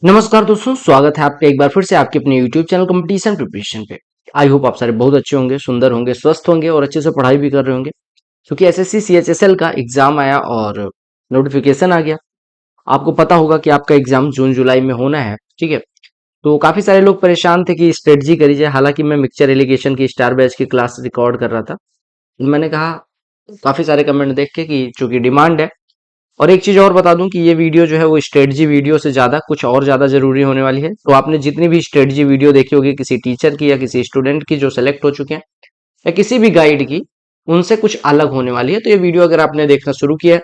नमस्कार दोस्तों, स्वागत है आपका एक बार फिर से आपके अपने यूट्यूब चैनल कंपटीशन प्रिपरेशन पे। आई होप आप सारे बहुत अच्छे होंगे, सुंदर होंगे, स्वस्थ होंगे और अच्छे से पढ़ाई भी कर रहे होंगे। क्योंकि एसएससी सीएचएसएल का एग्जाम आया और नोटिफिकेशन आ गया। आपको पता होगा कि आपका एग्जाम जून जुलाई में होना है, ठीक है। तो काफी सारे लोग परेशान थे कि स्ट्रेटजी करी जाए। हालांकि मैं मिक्सचर एलिगेशन की स्टार बैच की क्लास रिकॉर्ड कर रहा था। मैंने कहा काफी सारे कमेंट देख के कि चूंकि डिमांड है। और एक चीज और बता दूं कि ये वीडियो जो है वो स्ट्रेटजी वीडियो से ज्यादा कुछ और ज्यादा जरूरी होने वाली है। तो आपने जितनी भी स्ट्रेटजी वीडियो देखी होगी किसी टीचर की या किसी स्टूडेंट की जो सेलेक्ट हो चुके हैं या किसी भी गाइड की, उनसे कुछ अलग होने वाली है। तो ये वीडियो अगर आपने देखना शुरू किया है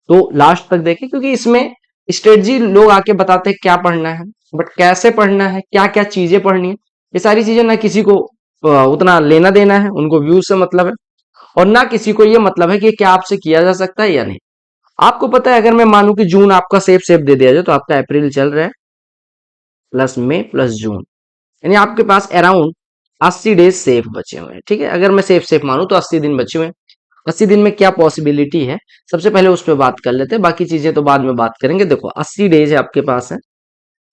तो लास्ट तक देखें, क्योंकि इसमें स्ट्रेटजी लोग आके बताते हैं क्या पढ़ना है, बट कैसे पढ़ना है, क्या क्या चीजें पढ़नी है, ये सारी चीजें ना किसी को उतना लेना देना है। उनको व्यूज से मतलब है और ना किसी को ये मतलब है कि क्या आपसे किया जा सकता है या नहीं। आपको पता है, अगर मैं मानूं कि जून आपका सेफ सेफ दे दिया जाए तो आपका अप्रैल चल रहा है प्लस मई प्लस जून, यानी आपके पास अराउंड 80 डेज सेफ बचे हुए हैं, ठीक है। अगर मैं सेफ सेफ मानूं तो 80 दिन बचे हुए हैं। 80 दिन में क्या पॉसिबिलिटी है, सबसे पहले उस पर बात कर लेते हैं, बाकी चीजें तो बाद में बात करेंगे। देखो 80 डेज है आपके पास है,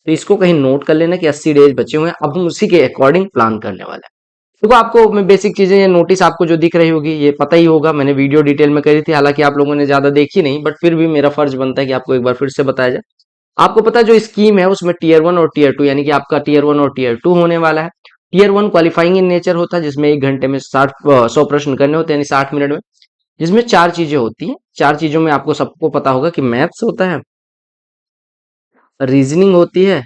तो इसको कहीं नोट कर लेना कि 80 डेज बचे हुए हैं। अब हम उसी के अकॉर्डिंग प्लान करने वाले हैं। देखो आपको मैं बेसिक चीजें, ये नोटिस आपको जो दिख रही होगी ये पता ही होगा, मैंने वीडियो डिटेल में करी थी। हालांकि आप लोगों ने ज्यादा देखी नहीं, बट फिर भी मेरा फर्ज बनता है कि आपको एक बार फिर से बताया जाए। आपको पता है जो स्कीम है उसमें टीयर 1 और टीयर 2, यानी कि आपका टीयर 1 और टीयर 2 होने वाला है। टीयर 1 क्वालिफाइंग इन नेचर होता है, जिसमें 1 घंटे में 100 प्रश्न करने होते हैं, यानी 60 मिनट में। जिसमें 4 चीजें होती हैं। 4 चीजों में आपको सबको पता होगा कि मैथ्स होता है, रीजनिंग होती है,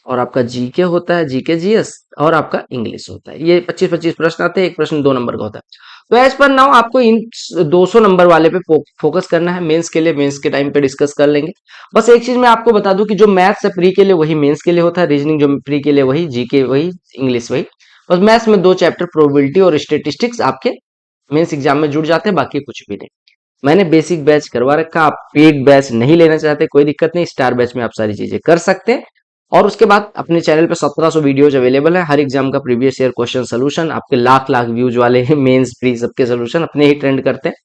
और आपका जीके होता है, जीके जीएस, और आपका इंग्लिश होता है। ये 25-25 प्रश्न आते हैं, एक प्रश्न 2 नंबर का होता है। तो एज पर नाउ आपको इन 200 नंबर वाले पे फोकस करना है। मेंस के लिए मेंस के टाइम पे डिस्कस कर लेंगे। बस एक चीज मैं आपको बता दूं कि जो मैथ्स है प्री के लिए वही मेंस के लिए होता है, रीजनिंग जो प्री के लिए वही, जीके वही, इंग्लिश वही। बस मैथ्स में 2 चैप्टर प्रोबेबिलिटी और स्टेटिस्टिक्स आपके मेंस एग्जाम में जुड़ जाते हैं, बाकी कुछ भी नहीं। मैंने बेसिक बैच करवा रखा। आप पेड बैच नहीं लेना चाहते, कोई दिक्कत नहीं, स्टार बैच में आप सारी चीजें कर सकते हैं। और उसके बाद अपने चैनल पे 1700 वीडियोज अवेलेबल है। हर एग्जाम का प्रीवियस ईयर क्वेश्चन सोल्यूशन, आपके लाख लाख व्यूज वाले मेंस प्री सबके सोल्यूशन अपने ही ट्रेंड करते हैं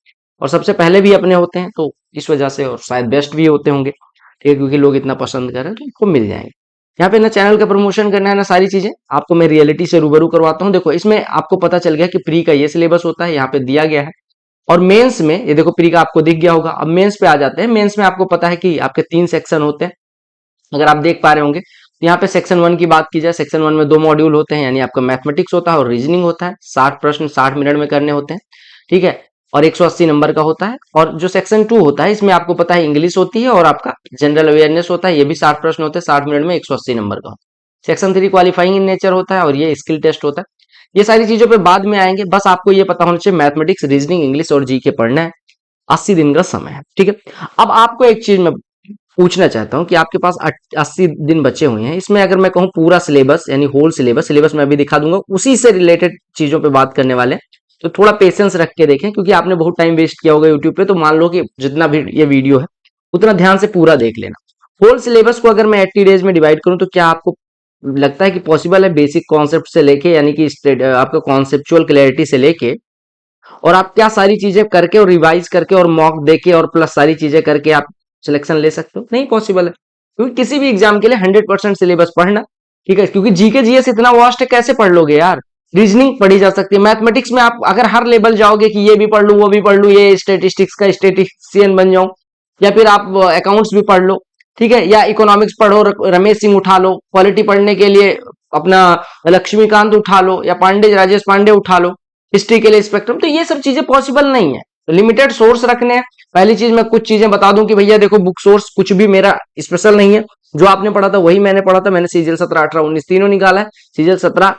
और सबसे पहले भी अपने होते हैं, तो इस वजह से, और शायद बेस्ट भी होते होंगे, ठीक है, क्योंकि लोग इतना पसंद कर रहे हैं तो इनको मिल जाएंगे। यहाँ पे ना चैनल का प्रमोशन करना है ना सारी चीजें, आपको मैं रियलिटी से रूबरू करवाता हूँ। देखो इसमें आपको पता चल गया कि प्री का ये सिलेबस होता है, यहाँ पे दिया गया है। और मेंस में ये देखो प्री का आपको दिख गया होगा। अब मेंस पे आ जाते हैं। मेंस में आपको पता है कि आपके 3 सेक्शन होते हैं, अगर आप देख पा रहे होंगे। तो यहाँ पे सेक्शन 1 की बात की जाए, सेक्शन 1 में 2 मॉड्यूल होते हैं, यानी आपका मैथमेटिक्स होता है और रीजनिंग होता है। 60 प्रश्न 60 मिनट में करने होते हैं, ठीक है, और 180 नंबर का होता है। और जो सेक्शन 2 होता है इसमें आपको पता है इंग्लिश होती है और आपका जनरल अवेयरनेस होता है। ये भी 60 प्रश्न होते हैं, 60 मिनट में 180 नंबर का। सेक्शन 3 क्वालिफाइंग इन नेचर होता है और ये स्किल टेस्ट होता है। ये सारी चीजों पे बाद में आएंगे। बस आपको ये पता होना चाहिए मैथमेटिक्स, रीजनिंग, इंग्लिश और जीके पढ़ना है। 80 दिन का समय है, ठीक है। अब आपको एक चीज मैं पूछना चाहता हूं कि आपके पास 80 दिन बचे हुए हैं, इसमें अगर मैं कहूं पूरा सिलेबस, यानी होल सिलेबस, सिलेबस मैं अभी दिखा दूंगा, उसी से रिलेटेड चीजों पे बात करने वाले हैं। तो थोड़ा पेशेंस रख के देखें, क्योंकि आपने बहुत टाइम वेस्ट किया होगा यूट्यूब पे। तो मान लो कि जितना भी ये वीडियो है उतना ध्यान से पूरा देख लेना। होल सिलेबस को अगर मैं 80 डेज में डिवाइड करूं तो क्या आपको लगता है कि पॉसिबल है? बेसिक कॉन्सेप्ट से लेके, यानी कि आपका कॉन्सेप्चुअल क्लैरिटी से लेके, और आप क्या सारी चीजें करके और रिवाइज करके और मॉक देके और प्लस सारी चीजें करके आप सिलेक्शन ले सकते हो? नहीं पॉसिबल है, क्योंकि किसी भी एग्जाम के लिए 100% सिलेबस पढ़ना, ठीक है, क्योंकि जीके जीएस इतना वास्ट है, कैसे पढ़ लोगे यार। रीजनिंग पढ़ी जा सकती है। मैथमेटिक्स में आप अगर हर लेवल जाओगे कि ये भी पढ़ लू वो भी पढ़ लू, ये स्टेटिस्टिक्स का स्टेटिस्टिशियन बन जाऊं, या फिर आप अकाउंट्स भी पढ़ लो, ठीक है, या इकोनॉमिक्स पढ़ो, रमेश सिंह उठा लो, पॉलिटी पढ़ने के लिए अपना लक्ष्मीकांत उठा लो, या पांडे, राजेश पांडे उठा लो, हिस्ट्री के लिए स्पेक्ट्रम। तो ये सब चीजें पॉसिबल नहीं है। तो लिमिटेड सोर्स रखने हैं। पहली चीज मैं कुछ चीजें बता दूं कि भैया देखो, बुक सोर्स कुछ भी मेरा स्पेशल नहीं है। जो आपने पढ़ा था वही मैंने पढ़ा था। मैंने सीजीएल 17, 18, 19 तीनों निकाला है। सीजीएल 17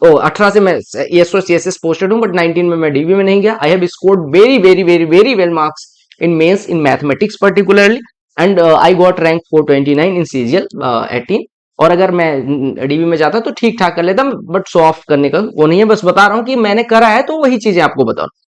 18 से मैं ESO CSS पोस्टेड हूं, बट 19 में मैं डीबी में नहीं गया। I have scored very very very very well marks in mains in mathematics particularly, and I got rank 429 in CGL 18। और अगर मैं डीबी में जाता तो ठीक ठाक कर लेता, बट शो ऑफ करने का वो नहीं है। बस बता रहा हूं कि मैंने करा है, तो वही चीजें आपको बता रहा हूं।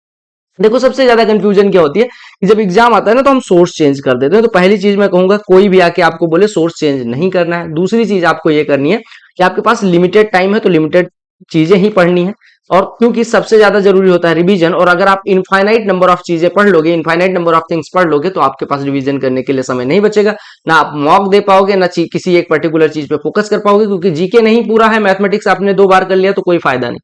देखो सबसे ज्यादा कंफ्यूजन क्या होती है कि जब एग्जाम आता है ना तो हम सोर्स चेंज कर देते हैं। तो पहली चीज मैं कहूंगा, कोई भी आके आपको बोले सोर्स चेंज नहीं करना है। दूसरी चीज आपको ये करनी है कि आपके पास लिमिटेड टाइम है तो लिमिटेड चीजें ही पढ़नी है। और क्योंकि सबसे ज्यादा जरूरी होता है रिवीजन, और अगर आप इनफाइनाइट नंबर ऑफ चीजें पढ़ लोगे, इनफाइनाइट नंबर ऑफ थिंग्स पढ़ लोगे, तो आपके पास रिवीजन करने के लिए समय नहीं बचेगा, ना आप मॉक दे पाओगे, ना किसी एक पर्टिकुलर चीज पे फोकस कर पाओगे, क्योंकि जीके नहीं पूरा है, मैथमेटिक्स आपने 2 बार कर लिया तो कोई फायदा नहीं।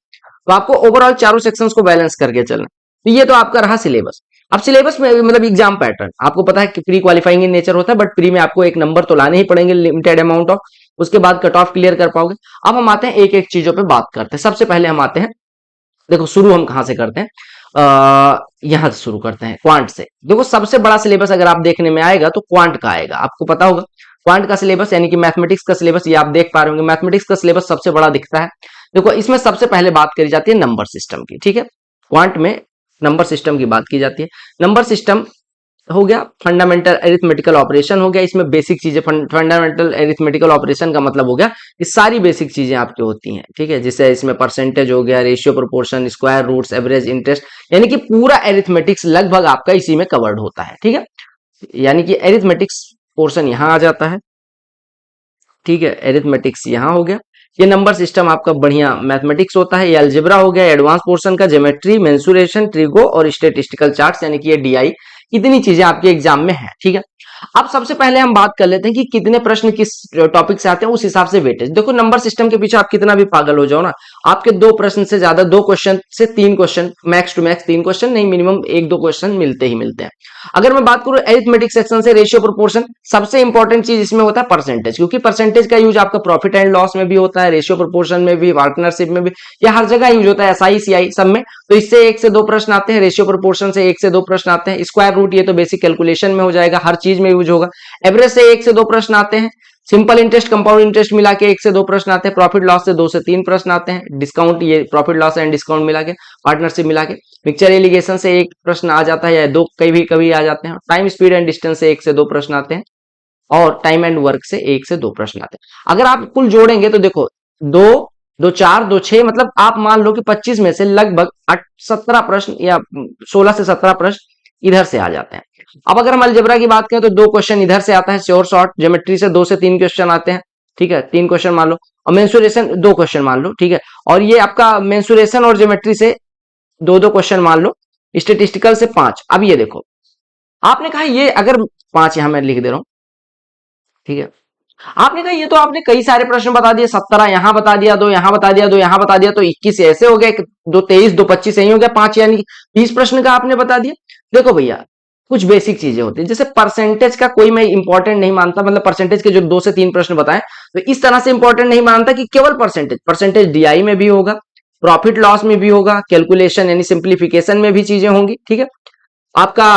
तो आपको ओवरऑल चारों सेक्शंस को बैलेंस करके चलना। तो ये तो आपका रहा सिलेबस। अब सिलेबस में मतलब एग्जाम पैटर्न आपको पता है कि प्री क्वालिफाइंग इन नेचर होता है, बट प्री में आपको एक नंबर तो लाने ही पड़ेंगे, लिमिटेड अमाउंट ऑफ, उसके बाद कट ऑफ क्लियर कर पाओगे। अब हम आते हैं एक एक चीजों पे बात करते हैं। सबसे पहले हम आते हैं, देखो शुरू हम कहां से करते हैं, यहां से शुरू करते हैं क्वांट से। देखो सबसे बड़ा सिलेबस अगर आप देखने में आएगा तो क्वांट का आएगा, आपको पता होगा क्वांट का सिलेबस यानी कि मैथमेटिक्स का सिलेबस, ये आप देख पा रहे होंगे, मैथमेटिक्स का सिलेबस सबसे बड़ा दिखता है। देखो इसमें सबसे पहले बात करी जाती है नंबर सिस्टम की, ठीक है, क्वांट में नंबर सिस्टम की बात की जाती है। नंबर सिस्टम हो गया फंडामेंटल एरिथमेटिकल ऑपरेशन, हो गया इसमें बेसिक चीजें। फंडामेंटल एरिथमेटिकल ऑपरेशन का मतलब हो गया कि सारी बेसिक चीजें आपकी होती हैं, ठीक है, जैसे इसमें परसेंटेज हो गया, ratio, proportion, square roots, average, interest, यानी कि पूरा एरिथमेटिक्स लगभग आपका इसी में कवर्ड होता है, ठीक है। यानी कि एरिथमेटिक्स पोर्शन यहां आ जाता है, ठीक है, एरिथमेटिक्स यहां हो गया। ये नंबर सिस्टम आपका बढ़िया मैथमेटिक्स होता है। ये अलजेब्रा हो गया, एडवांस पोर्शन का ज्योमेट्री, मेंसुरेशन, ट्रिगो और स्टेटिस्टिकल चार्ट्स, यानी कि ये डीआई, इतनी चीजें आपके एग्जाम में है, ठीक है। अब सबसे पहले हम बात कर लेते हैं कि कितने प्रश्न किस टॉपिक से आते हैं, उस हिसाब से वेटेज। देखो नंबर सिस्टम के पीछे आप कितना भी पागल हो जाओ ना, आपके 2 प्रश्न से ज्यादा, 2 क्वेश्चन से 3 question, max to max 3 question नहीं, मिनिमम 1-2 क्वेश्चन मिलते ही मिलते हैं। अगर मैं बात करूं एरिथमेटिक सेक्शन से, रेशियो, प्रोपोर्शन, सबसे इंपॉर्टेंट चीज इसमें होता है परसेंटेज, क्योंकि परसेंटेज का यूज आपका प्रॉफिट एंड लॉस में भी होता है, रेशियो प्रोपोर्शन में भी, पार्टनरशिप में भी, या हर जगह यूज होता है, एसआई सीआई सब में। तो इससे 1 से 2 प्रश्न आते हैं, रेशियो प्रोपोर्शन से 1 से 2 प्रश्न आते हैं, स्क्वायर रूट ये तो बेसिक कैलकुलेशन में हो जाएगा, हर चीज में यूज होगा। एवरेज से 1 से 2 प्रश्न आते हैं, सिंपल इंटरेस्ट, कंपाउंड इंटरेस्ट मिला के 1 से 2 प्रश्न आते हैं, प्रॉफिट लॉस से 2 से 3 प्रश्न आते हैं, डिस्काउंट ये प्रॉफिट लॉस एंड डिस्काउंट मिला के, पार्टनरशिप मिला के, मिक्सचर एलिगेशन से 1 प्रश्न आ जाता है, या 2 कभी कभी आ जाते हैं, टाइम स्पीड एंड डिस्टेंस से 1 से 2 प्रश्न आते हैं, और टाइम एंड वर्क से 1 से 2 प्रश्न आते हैं। अगर आप कुल जोड़ेंगे तो देखो 2, 2, 4, 2, 6, मतलब आप मान लो कि 25 में से लगभग 17 प्रश्न या 16 से 17 प्रश्न इधर से आ जाते हैं। अब अगर हम अलजेब्रा की बात करें तो 2 क्वेश्चन इधर से आता है श्योर शॉर्ट, ज्योमेट्री से 2 से 3 क्वेश्चन आते हैं, ठीक है, 3 क्वेश्चन मान लो, और मेंसुरेशन 2 क्वेश्चन मान लो, ठीक है, और ये आपका मेंसुरेशन और ज्योमेट्री से 2-2 क्वेश्चन मान लो, स्टेटिस्टिकल से 5। अब ये देखो आपने कहा ये अगर 5 यहां मैं लिख दे रहा हूं, ठीक है, आपने कहा ये तो आपने कई सारे प्रश्न बता दिए, 17 यहां बता दिया, 2 यहां बता दिया, 2 यहां बता दिया, तो 21 ऐसे हो गए, 2 23, 2 25 यही हो गया, 5 यानी 20 प्रश्न का आपने बता दिया। देखो भैया कुछ बेसिक चीजें होती है, जैसे परसेंटेज का कोई मैं इंपॉर्टेंट नहीं मानता, मतलब परसेंटेज के जो 2 से 3 प्रश्न बताएं तो इस तरह से इंपॉर्टेंट नहीं मानता कि केवल परसेंटेज, परसेंटेज डीआई में भी होगा, प्रॉफिट लॉस में भी होगा, कैलकुलेशन यानी सिंप्लीफिकेशन में भी चीजें होंगी, ठीक है। आपका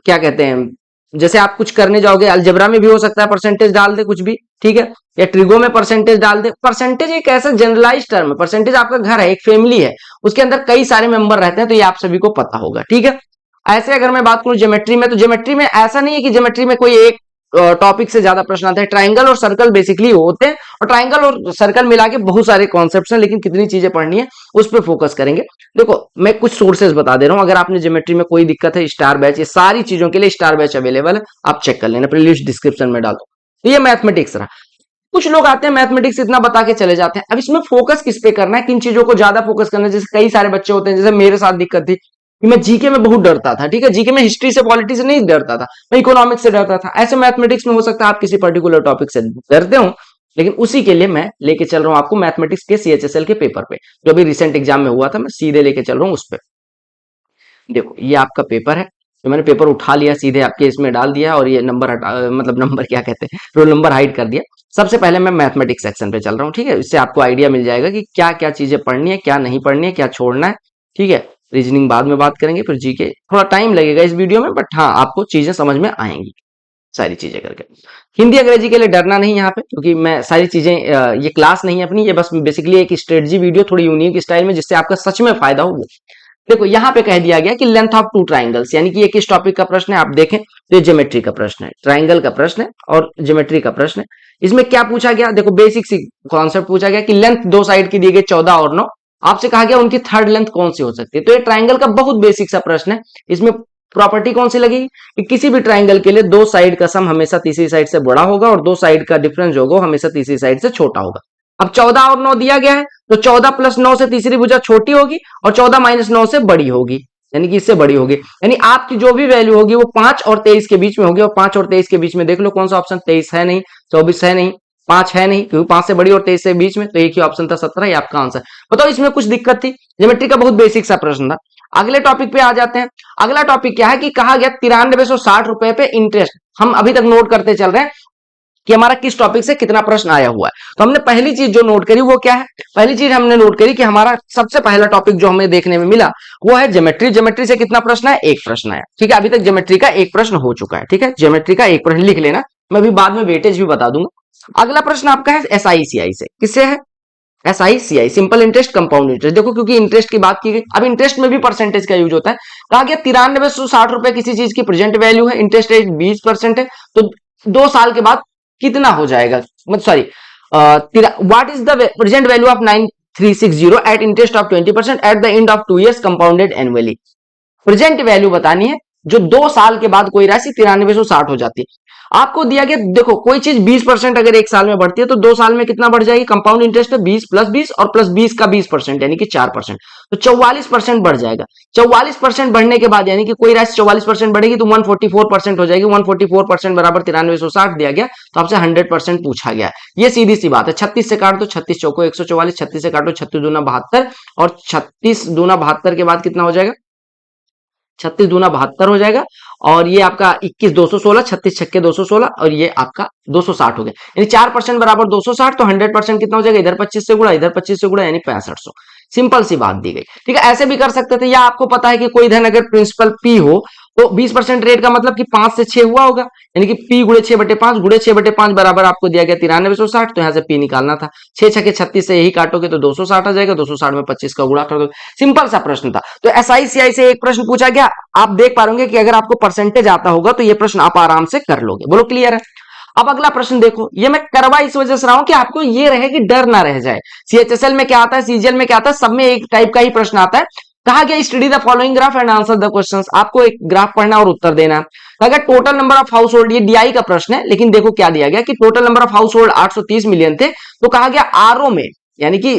क्या कहते हैं, जैसे आप कुछ करने जाओगे अलजेब्रा में भी हो सकता है परसेंटेज डाल दे कुछ भी, ठीक है, या ट्रिगो में परसेंटेज डाल दे। परसेंटेज एक ऐसा जनरलाइज टर्म है, परसेंटेज आपका घर है, एक फैमिली है, उसके अंदर कई सारे मेंबर रहते हैं, तो ये आप सभी को पता होगा, ठीक है। ऐसे अगर मैं बात करूं ज्योमेट्री में, तो ज्योमेट्री में ऐसा नहीं है कि ज्योमेट्री में कोई एक टॉपिक से ज्यादा प्रश्न आते हैं, ट्राइंगल और सर्कल बेसिकली होते हैं, और ट्राइंगल और सर्कल मिला के बहुत सारे कॉन्सेप्ट्स हैं, लेकिन कितनी चीजें पढ़नी है उस पर फोकस करेंगे। देखो मैं कुछ सोर्सेज बता दे रहा हूं, अगर आपने ज्योमेट्री में कोई दिक्कत है, स्टार बैच, ये सारी चीजों के लिए स्टार बैच अवेलेबल है, आप चेक कर लेना, प्लेलिस्ट डिस्क्रिप्शन में डाल दो। तो ये मैथमेटिक्स रहा। कुछ लोग आते हैं मैथमेटिक्स इतना बता के चले जाते हैं, अब इसमें फोकस किस पे करना है, किन चीजों को ज्यादा फोकस करना है। जैसे कई सारे बच्चे होते हैं, जैसे मेरे साथ दिक्कत थी कि मैं जीके में बहुत डरता था, ठीक है, जीके में हिस्ट्री से पॉलिटी से नहीं डरता था, मैं इकोनॉमिक्स से डरता था। ऐसे मैथमेटिक्स में हो सकता है आप किसी पर्टिकुलर टॉपिक से डरते हो, लेकिन उसी के लिए मैं लेके चल रहा हूं आपको मैथमेटिक्स के सीएचएसएल के पेपर पे, जो अभी रिसेंट एग्जाम में हुआ था, मैं सीधे लेके चल रहा हूँ उस पर। देखो ये आपका पेपर है, तो मैंने पेपर उठा लिया, सीधे आपके इसमें डाल दिया, और ये नंबर हटा, मतलब नंबर क्या कहते हैं, रोल नंबर हाइड कर दिया। सबसे पहले मैं मैथमेटिक्स सेक्शन पे चल रहा हूँ, ठीक है, इससे आपको आइडिया मिल जाएगा कि क्या क्या चीजें पढ़नी है, क्या नहीं पढ़नी है, क्या छोड़ना है, ठीक है। रीजनिंग बाद में बात करेंगे, फिर जीके थोड़ा टाइम लगेगा इस वीडियो में, बट हाँ आपको चीजें समझ में आएंगी सारी चीजें करके। हिंदी अंग्रेजी के लिए डरना नहीं यहाँ पे, क्योंकि मैं सारी चीजें ये क्लास नहीं है अपनी, ये बस बेसिकली एक स्ट्रेटजी वीडियो, थोड़ी यूनिक स्टाइल में, जिससे आपका सच में फायदा हो। देखो यहाँ पे कह दिया गया कि लेंथ ऑफ 2 ट्राइंगल्स, यानी कि ये किस टॉपिक का प्रश्न है, आप देखें तो ये ज्योमेट्री का प्रश्न है, ट्राइंगल का प्रश्न है और ज्योमेट्री का प्रश्न है। इसमें क्या पूछा गया, देखो बेसिक सी कॉन्सेप्ट पूछा गया कि लेंथ 2 साइड की दी गई 14 और 9, आपसे कहा गया उनकी थर्ड लेंथ कौन सी हो सकती है। तो ये ट्राइंगल का बहुत बेसिक सा प्रश्न है। इसमें प्रॉपर्टी कौन सी लगेगी कि किसी भी ट्राइंगल के लिए 2 साइड का सम हमेशा तीसरी साइड से बड़ा होगा, और 2 साइड का डिफरेंस जो होगा हमेशा तीसरी साइड से छोटा होगा। अब 14 और 9 दिया गया है, तो 14 प्लस 9 से तीसरी भुजा छोटी होगी और 14 माइनस 9 से बड़ी होगी, यानी कि इससे बड़ी होगी। यानी आपकी जो भी वैल्यू होगी वो 5 और 23 के बीच में होगी, और 5 और 23 के बीच में देख लो कौन सा ऑप्शन, 23 है नहीं, 24 है नहीं, 5 है नहीं, क्योंकि 5 से बड़ी और 23 से बीच में, तो एक ही ऑप्शन था 17, ये आपका आंसर। बताओ इसमें कुछ दिक्कत थी? ज्योमेट्री का बहुत बेसिक सा प्रश्न था। अगले टॉपिक पे आ जाते हैं। अगला टॉपिक क्या है कि कहा गया 9360 रुपए पे इंटरेस्ट। हम अभी तक नोट करते चल रहे हैं कि हमारा किस टॉपिक से कितना प्रश्न आया हुआ है। तो हमने पहली चीज जो नोट करी वो क्या है? पहली चीज हमने नोट करी कि हमारा सबसे पहला टॉपिक जो हमें देखने में मिला वो है ज्योमेट्री। ज्योमेट्री से कितना प्रश्न है? एक प्रश्न आया। ठीक है, अभी तक ज्योमेट्री का एक प्रश्न हो चुका है। ठीक है, ज्योमेट्री का एक प्रश्न लिख लेना, मैं अभी बाद में वेटेज भी बता दूंगा। अगला प्रश्न आपका है SICI से। किससे है? SICI, simple interest compound interest. देखो क्योंकि इंटरेस्ट की बात की गई, अब इंटरेस्ट में भी परसेंटेज का यूज होता है। कहा गया 9360 रुपए किसी चीज की प्रेजेंट वैल्यू है, इंटरेस्ट रेट 20% है, तो 2 साल के बाद कितना हो जाएगा? Sorry, what is the present value of 9360 at interest of 20% at the end of 2 years compounded annually. Present value बतानी है जो 2 साल के बाद कोई राशि 9360 हो जाती है। आपको दिया गया, देखो कोई चीज 20% अगर एक साल में बढ़ती है तो 2 साल में कितना बढ़ जाएगी? कंपाउंड इंटरेस्ट है 20 प्लस 20 और प्लस 20 का 20% यानी कि 4%, तो 44% बढ़ जाएगा। 44% बढ़ने के बाद यानी कि कोई राशि 44% बढ़ेगी तो 144% हो जाएगी। 144% बराबर 9360 दिया गया, तो आपसे 100% पूछा गया। ये सीधी सी बात है। 36 से काट दो, 36 चौको 144, 36 से काटो 36 दूना 72, और 36 दूना 72 के बाद कितना हो जाएगा? 36 दूना 72 हो जाएगा, और ये आपका 21 216, 36 छक्के 216, और ये आपका 260 हो गया। यानी 4% बराबर 260, तो 100% कितना हो जाएगा? इधर 25 से गुणा, इधर 25 से गुणा, यानी 6500। सिंपल सी बात दी गई। ठीक है, ऐसे भी कर सकते थे, या आपको पता है कि कोई धन अगर प्रिंसिपल P हो तो 20% रेट का मतलब कि 5 से 6 हुआ होगा, यानी कि P गुणे 6/5 गुणे 6/5 बराबर आपको दिया गया 9360, तो यहां से P निकालना था। 6 छक्के 36 से यही काटोगे तो 260 आ जाएगा, 260 में 25 का गुणा कर दो। सिंपल सा प्रश्न था। तो SICI से एक प्रश्न पूछा गया। आप देख पा रहे कि अगर आपको परसेंटेज आता होगा तो ये प्रश्न आप आराम से कर लोगे। बोलो क्लियर है? अब अगला प्रश्न देखो, ये मैं करवा इस वजह से रहा हूं कि आपको ये रहे कि डर ना रह जाए। CHSL में क्या आता है, CGL में क्या आता है, सब में एक टाइप का ही प्रश्न आता है। कहा गया study the following graph and answer the questions. आपको एक ग्राफ पढ़ना और उत्तर देना। अगर total number of house hold, ये DI का प्रश्न है, लेकिन देखो क्या दिया गया कि total number of house hold 830 million थे, तो कहा गया RO में, यानी कि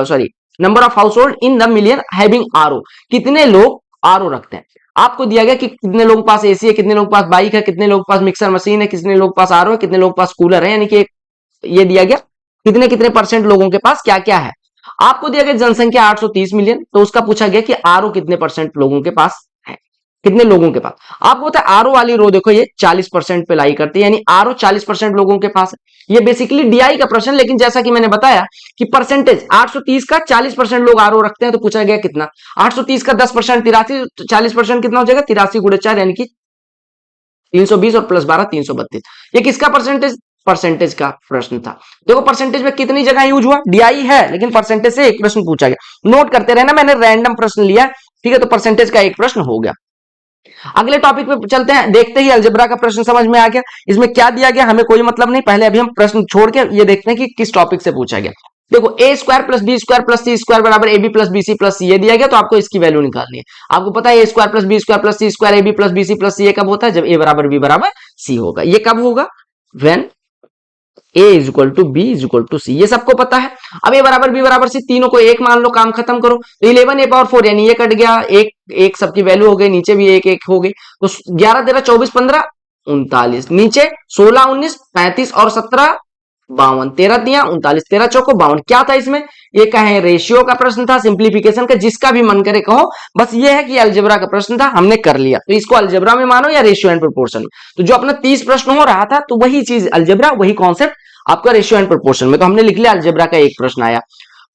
sorry, number of house hold in the million having RO, कितने लोग RO रखते हैं। आपको दिया गया कि कितने लोगों के पास AC है, कितने लोगों के पास बाइक है, कितने लोगों के पास मिक्सर मशीन है, कितने लोगों के पास RO है, कितने लोगों के पास कूलर है, यानी कि ये दिया गया कितने कितने परसेंट लोगों के पास क्या क्या है। आपको दिया गया जनसंख्या 830 मिलियन, तो उसका पूछा गया कि RO कितने परसेंट लोगों के पास है, कितने लोगों के पास। आपको पता है RO वाली रो देखो ये 40% पे लाई करती है, यानी RO 40% लोगों के पास है। ये बेसिकली DI का प्रश्न, लेकिन जैसा कि मैंने बताया कि परसेंटेज 830 का 40% लोग RO रखते हैं, तो पूछा गया कितना। 830 का 10% 83, 40% कितना हो जाएगा? 83 गुणे 4 यानी कि 320, और प्लस 12 332। ये किसका परसेंटेज? परसेंटेज का प्रश्न था। देखो परसेंटेज में कितनी जगह यूज हुआ, DI है लेकिन परसेंटेज से एक प्रश्न पूछा गया। नोट करते रहना, मैंने रैंडम प्रश्न लिया। ठीक है, तो परसेंटेज का एक प्रश्न हो गया। अगले टॉपिक पे चलते हैं। देखते ही अलजेब्रा का प्रश्न समझ में आ गया, इसमें क्या दिया गया हमें कोई मतलब नहीं। पहले अभी हम प्रश्न छोड़ के ये देखते हैं कि किस टॉपिक से पूछा गया। देखो A² plus B² plus C² बराबर AB plus BC plus CA दिया गया, तो आपको इसकी वैल्यू निकालनी है। आपको पता है A² plus B² plus C² AB plus BC plus CA कब होता है? जब A बराबर B बराबर C होगा। ये कब होगा? When A is equal to B is equal to C, ये सबको पता है। अब A बराबर B बराबर C, तीनों को एक मान लो, काम खत्म करो। तो 11A⁴ यानी ये कट गया, एक एक सबकी वैल्यू हो गई, नीचे भी एक एक हो गई, तो 11 13 24 15 39, नीचे 16 19 35 और 17 52, 13 दिया 39, 13 चौको 52। क्या था इसमें? ये कहे रेशियो का प्रश्न था, सिंप्लीफिकेशन का, जिसका भी मन करे कहो, बस ये है कि अलजेब्रा का प्रश्न था, हमने कर लिया। तो इसको अलजेब्रा में मानो या रेशियो एंड प्रोपोर्शन में। तो जो अपना 30 प्रश्न हो रहा था, तो वही चीज अलजेब्रा, वही कॉन्सेप्ट आपका रेशियो एंड प्रोपोर्शन में। तो हमने लिख लिया अलजेब्रा का एक प्रश्न आया।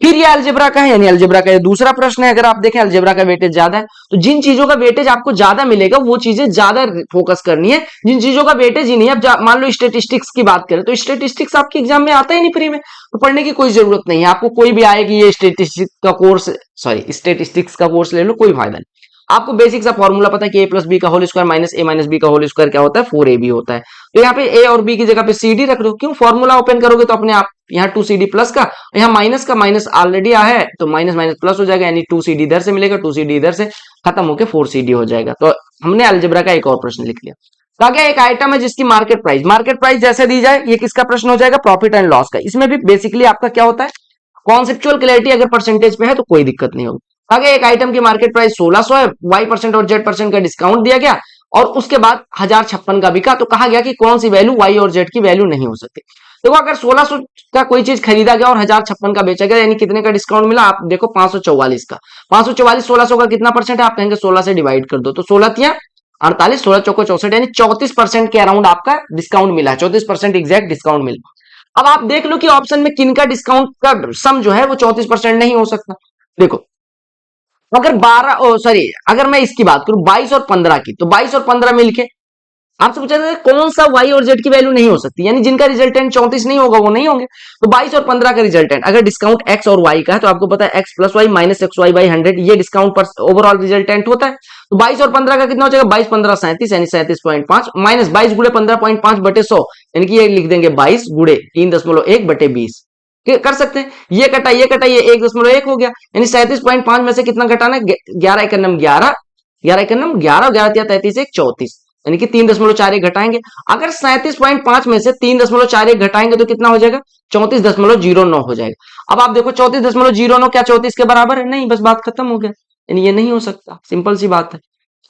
फिर ये अलजेब्रा का है, यानी अलजेब्रा का ये दूसरा प्रश्न है। अगर आप देखें अलजेब्रा का वेटेज ज्यादा है, तो जिन चीजों का वेटेज आपको ज्यादा मिलेगा वो चीजें ज्यादा फोकस करनी है। जिन चीजों का वेटेज ही नहीं है, अब मान लो स्टेटिस्टिक्स की बात करें, तो स्टेटिस्टिक्स आपके एग्जाम में आता ही नहीं फ्री में, तो पढ़ने की कोई जरूरत नहीं है। आपको कोई भी आए कि ये स्टेटिस्टिक्स का कोर्स ले लो, कोई फायदा नहीं। आपको बेसिक सा फॉर्मूला पता है कि A+B का होल स्क्वायर माइनस A-B का होल स्क्वायर क्या होता है? 4AB होता है। तो यहाँ पे A और B की जगह पे CD रख दो। क्यों? फॉर्मूला ओपन करोगे तो अपने आप यहाँ 2CD प्लस का, यहाँ माइनस का माइनस ऑलरेडी आया है, तो माइनस माइनस प्लस हो जाएगा, यानी 2CD इधर से मिलेगा, 2CD इधर से खत्म होकर 4CD हो जाएगा। तो हमने अलजेब्रा का एक और प्रश्न लिख लिया। कहा गया एक आइटम है जिसकी मार्केट प्राइस जैसे दी जाए, ये किसका प्रश्न हो जाएगा, प्रॉफिट एंड लॉस का। इसमें भी बेसिकली आपका क्या होता है, कॉन्सेप्चुअल क्लैरिटी अगर परसेंटेज पे है तो कोई दिक्कत नहीं होगी। कहा गया एक आइटम की मार्केट प्राइस 1600 है, y% और z% का डिस्काउंट दिया गया और उसके बाद 1056 का बिका, तो कहा गया कि कौन सी वैल्यू y और z की वैल्यू नहीं हो सकती। देखो अगर 1600 का कोई चीज खरीदा गया और 1056 का बेचा गया, यानी कितने का डिस्काउंट मिला, आप देखो 544 का। 544 1600 का कितना परसेंट है, आप कहेंगे 16 से डिवाइड कर दो, तो 16 तिया 48, 16 चौको 64, यानी 34% के अराउंड आपका डिस्काउंट मिला है, 34% एग्जैक्ट डिस्काउंट मिला। अब आप देख लो कि ऑप्शन में किन का डिस्काउंट का सम जो है वो 34% नहीं हो सकता। देखो अगर 12 सॉरी अगर मैं इसकी बात करूं 22 और 15 की, तो 22 और 15 मिलके आपसे पूछा था कौन सा y और z की वैल्यू नहीं हो सकती, यानी जिनका रिजल्टेंट 34 नहीं होगा वो नहीं होंगे। तो 22 और 15 का रिजल्टेंट अगर डिस्काउंट x और y का है, तो आपको पता है x plus y minus x y by 100 ये डिस्काउंट पर ओवरऑल रिजल्टेंट होता है। तो 22 और 15 का कितना हो जाएगा, 22 15 37, यानी 37.5 माइनस 22 गुड़े 15.5 बटे 100, यानी कि ये लिख देंगे 22 गुड़े 3.1 बटे 20 कर सकते हैं। ये कटा ये 1.1 हो गया, यानी 37.5 में से कितना घटाना है, 11 एकन्नम 11, 11 एकन्नम 11, 11 33 1 34, यानी कि 3.41 घटाएंगे। अगर 37.5 में से 3.41 घटाएंगे तो कितना हो जाएगा, 34.09 हो जाएगा। अब आप देखो 34.09 क्या 34 के बराबर है, नहीं, बस बात खत्म हो गया, यानी ये नहीं हो सकता, सिंपल सी बात है।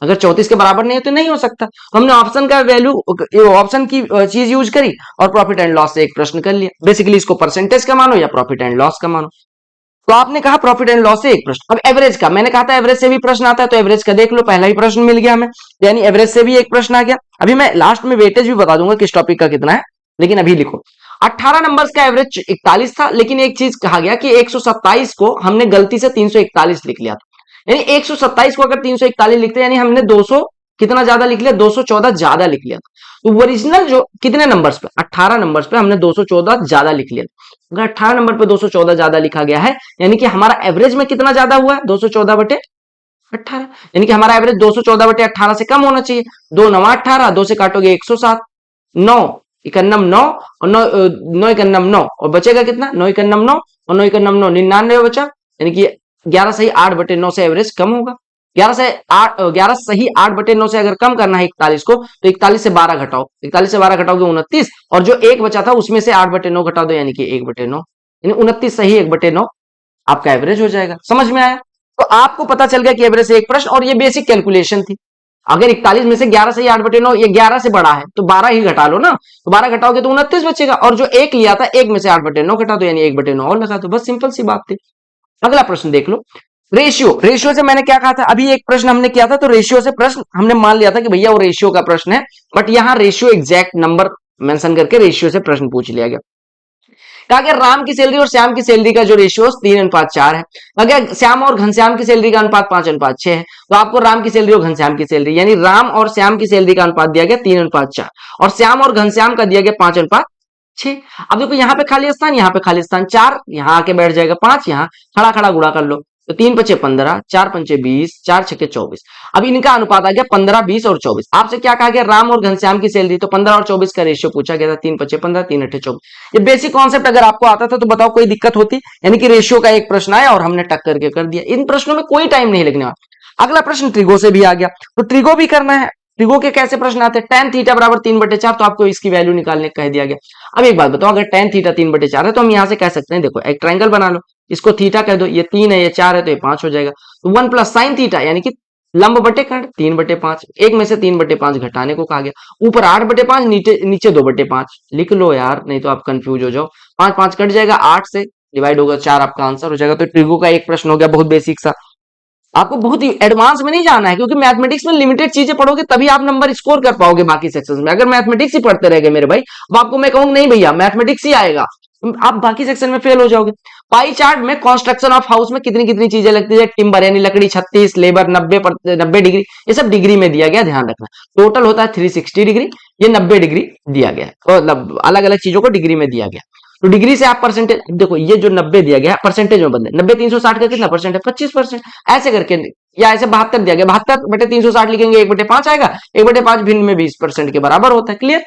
अगर 34 के बराबर नहीं है तो नहीं हो सकता। हमने ऑप्शन का वैल्यू, ऑप्शन की चीज यूज करी और प्रॉफिट एंड लॉस से एक प्रश्न कर लिया। बेसिकली इसको परसेंटेज का मानो या प्रॉफिट एंड लॉस का मानो। तो आपने कहा प्रॉफिट एंड लॉस से एक प्रश्न। अब एवरेज का, मैंने कहा था एवरेज से भी प्रश्न आता है, तो एवरेज का देख लो, पहला ही प्रश्न मिल गया हमें, यानी एवरेज से भी एक प्रश्न आ गया। अभी मैं लास्ट में वेटेज भी बता दूंगा किस टॉपिक का कितना है, लेकिन अभी लिखो 18 नंबर्स का एवरेज 41 था, लेकिन एक चीज कहा गया कि 127 को हमने गलती से 341 लिख लिया था, यानी 127 को अगर 341 लिखते यानी हमने 200 कितना ज्यादा लिख लिया, 214 ज्यादा लिख लिया। तो ओरिजिनल जो कितने नंबर्स पे, 18 नंबर्स पे हमने 214 ज्यादा लिख लिया। अगर 18 नंबर पे 214 ज्यादा लिखा गया है, यानी कि हमारा एवरेज में कितना ज्यादा हुआ है, 214 बटे 18, यानी कि हमारा एवरेज 214 बटे 18 से कम होना चाहिए। 2 9 18, 2 से काटोगे 107, 9 इकन्नम 9 और 9 इकन्नम 9, और बचेगा कितना, 9 इकन्नम 9 और 9 इकन्नम 9 99 बचा, यानी कि 11 सही 8 बटे 9 से एवरेज कम होगा। 11 सही 8 बटे 9 से अगर कम करना है 41 को, तो 41 से 12 घटाओ, 41 से 12 घटाओगे 29, और जो एक बचा था उसमें से 8 बटे 9 घटा दो, यानी कि 1 बटे 9, यानी 29 सही 1 बटे 9 आपका एवरेज हो जाएगा। समझ में आया? तो आपको पता चल गया कि एवरेज से एक प्रश्न, और ये बेसिक कैलकुलेशन थी। अगर 41 में से 11 सही 8 बटे 9, ये 11 से बड़ा है तो 12 ही घटा लो ना, तो 12 घटाओगे तो 29 बचेगा, और जो एक लिया था एक में से 8 बटे 9 घटा दो, यानी 1 बटे 9 और लगा दो, बस सिंपल सी बात थी। अगला प्रश्न देख लो, रेशियो से मैंने क्या कहा था, अभी एक प्रश्न हमने किया था, तो रेशियो से प्रश्न हमने मान लिया था कि भैया वो रेशियो का प्रश्न है, बट यहां रेशियो एग्जैक्ट नंबर मेंशन करके रेशियो से प्रश्न पूछ लिया गया। कहा गया राम की सैलरी और श्याम की सैलरी का जो रेशियो 3:4 है। कहा गया श्याम और घनश्याम की सैलरी का अनुपात 5:6 है, तो आपको राम की सैलरी और घनश्याम की सैलरी, यानी राम और श्याम की सैलरी का अनुपात दिया गया 3:4 और श्याम और घनश्याम का दिया गया 5:6। अब देखो यहाँ पे खाली स्थान, यहाँ पे खाली स्थान 4, यहाँ आके बैठ जाएगा 5, यहाँ खड़ा खड़ा गुणा कर लो, तो 3 पचे 15, 4 पंचे 20, 4 छके 24। अब इनका अनुपात आ गया 15, 20 और 24। आपसे क्या कहा गया, राम और घनश्याम की सैलरी, तो 15 और 24 का रेशियो पूछा गया था, 3 पचे 15, 3 अठे 24। ये बेसिक कॉन्सेप्ट अगर आपको आता था तो बताओ कोई दिक्कत होती, यानी कि रेशियो का एक प्रश्न आया और हमने टक करके कर दिया। इन प्रश्नों में कोई टाइम नहीं लगने वाला। अगला प्रश्न ट्रिगो से भी आ गया, तो ट्रिगो भी करना है। ट्रिगो के कैसे प्रश्न आते हैं, tan थीटा बराबर 3/4, तो आपको इसकी वैल्यू निकालने कह दिया गया। अब एक बात बताओ, अगर tan थीटा 3/4 है तो हम यहां से कह सकते हैं, देखो एक ट्रायंगल बना लो, इसको थीटा कह दो, ये 3 है ये 4 है तो ये 5 हो जाएगा। तो 1 प्लस साइन थीटा, यानी कि लंब बटे खंड 3/5, एक में से 3/5 घटाने को कहा गया। ऊपर 8/5, नीचे 2/5, लिख लो यार, नहीं तो आप कंफ्यूज हो जाओ। 5 5 कट जाएगा, 8 से डिवाइड होगा 4, आपका आंसर हो जाएगा। तो ट्रिगो का एक प्रश्न हो गया, बहुत बेसिक सा। आपको बहुत ही एडवांस में नहीं जाना है, क्योंकि मैथमेटिक्स में लिमिटेड चीजें पढ़ोगे तभी आप नंबर स्कोर कर पाओगे बाकी सेक्शंस में। अगर मैथमेटिक्स ही पढ़ते रह गए मेरे भाई, अब आपको मैं कहूंगा नहीं भैया मैथमेटिक्स ही आएगा, आप बाकी सेक्शन में फेल हो जाओगे। पाई चार्ट में कंस्ट्रक्शन ऑफ हाउस में कितनी कितनी चीजें लगती है, टिम्बर यानी लकड़ी 36, लेबर 90 डिग्री, ये सब डिग्री में दिया गया, ध्यान रखना। टोटल होता है 360 डिग्री, ये 90 डिग्री दिया गया, मतलब अलग अलग चीजों को डिग्री में दिया गया। तो डिग्री से आप परसेंटेज देखो, ये जो 90 दिया गया परसेंटेज में बदले, 90 360 का कितना परसेंट है, 25%, ऐसे करके, या ऐसे 72 दिया गया, 72/360 लिखेंगे, 1/5 आएगा, 1/5 भिन्न में 20% के बराबर होता है। क्लियर?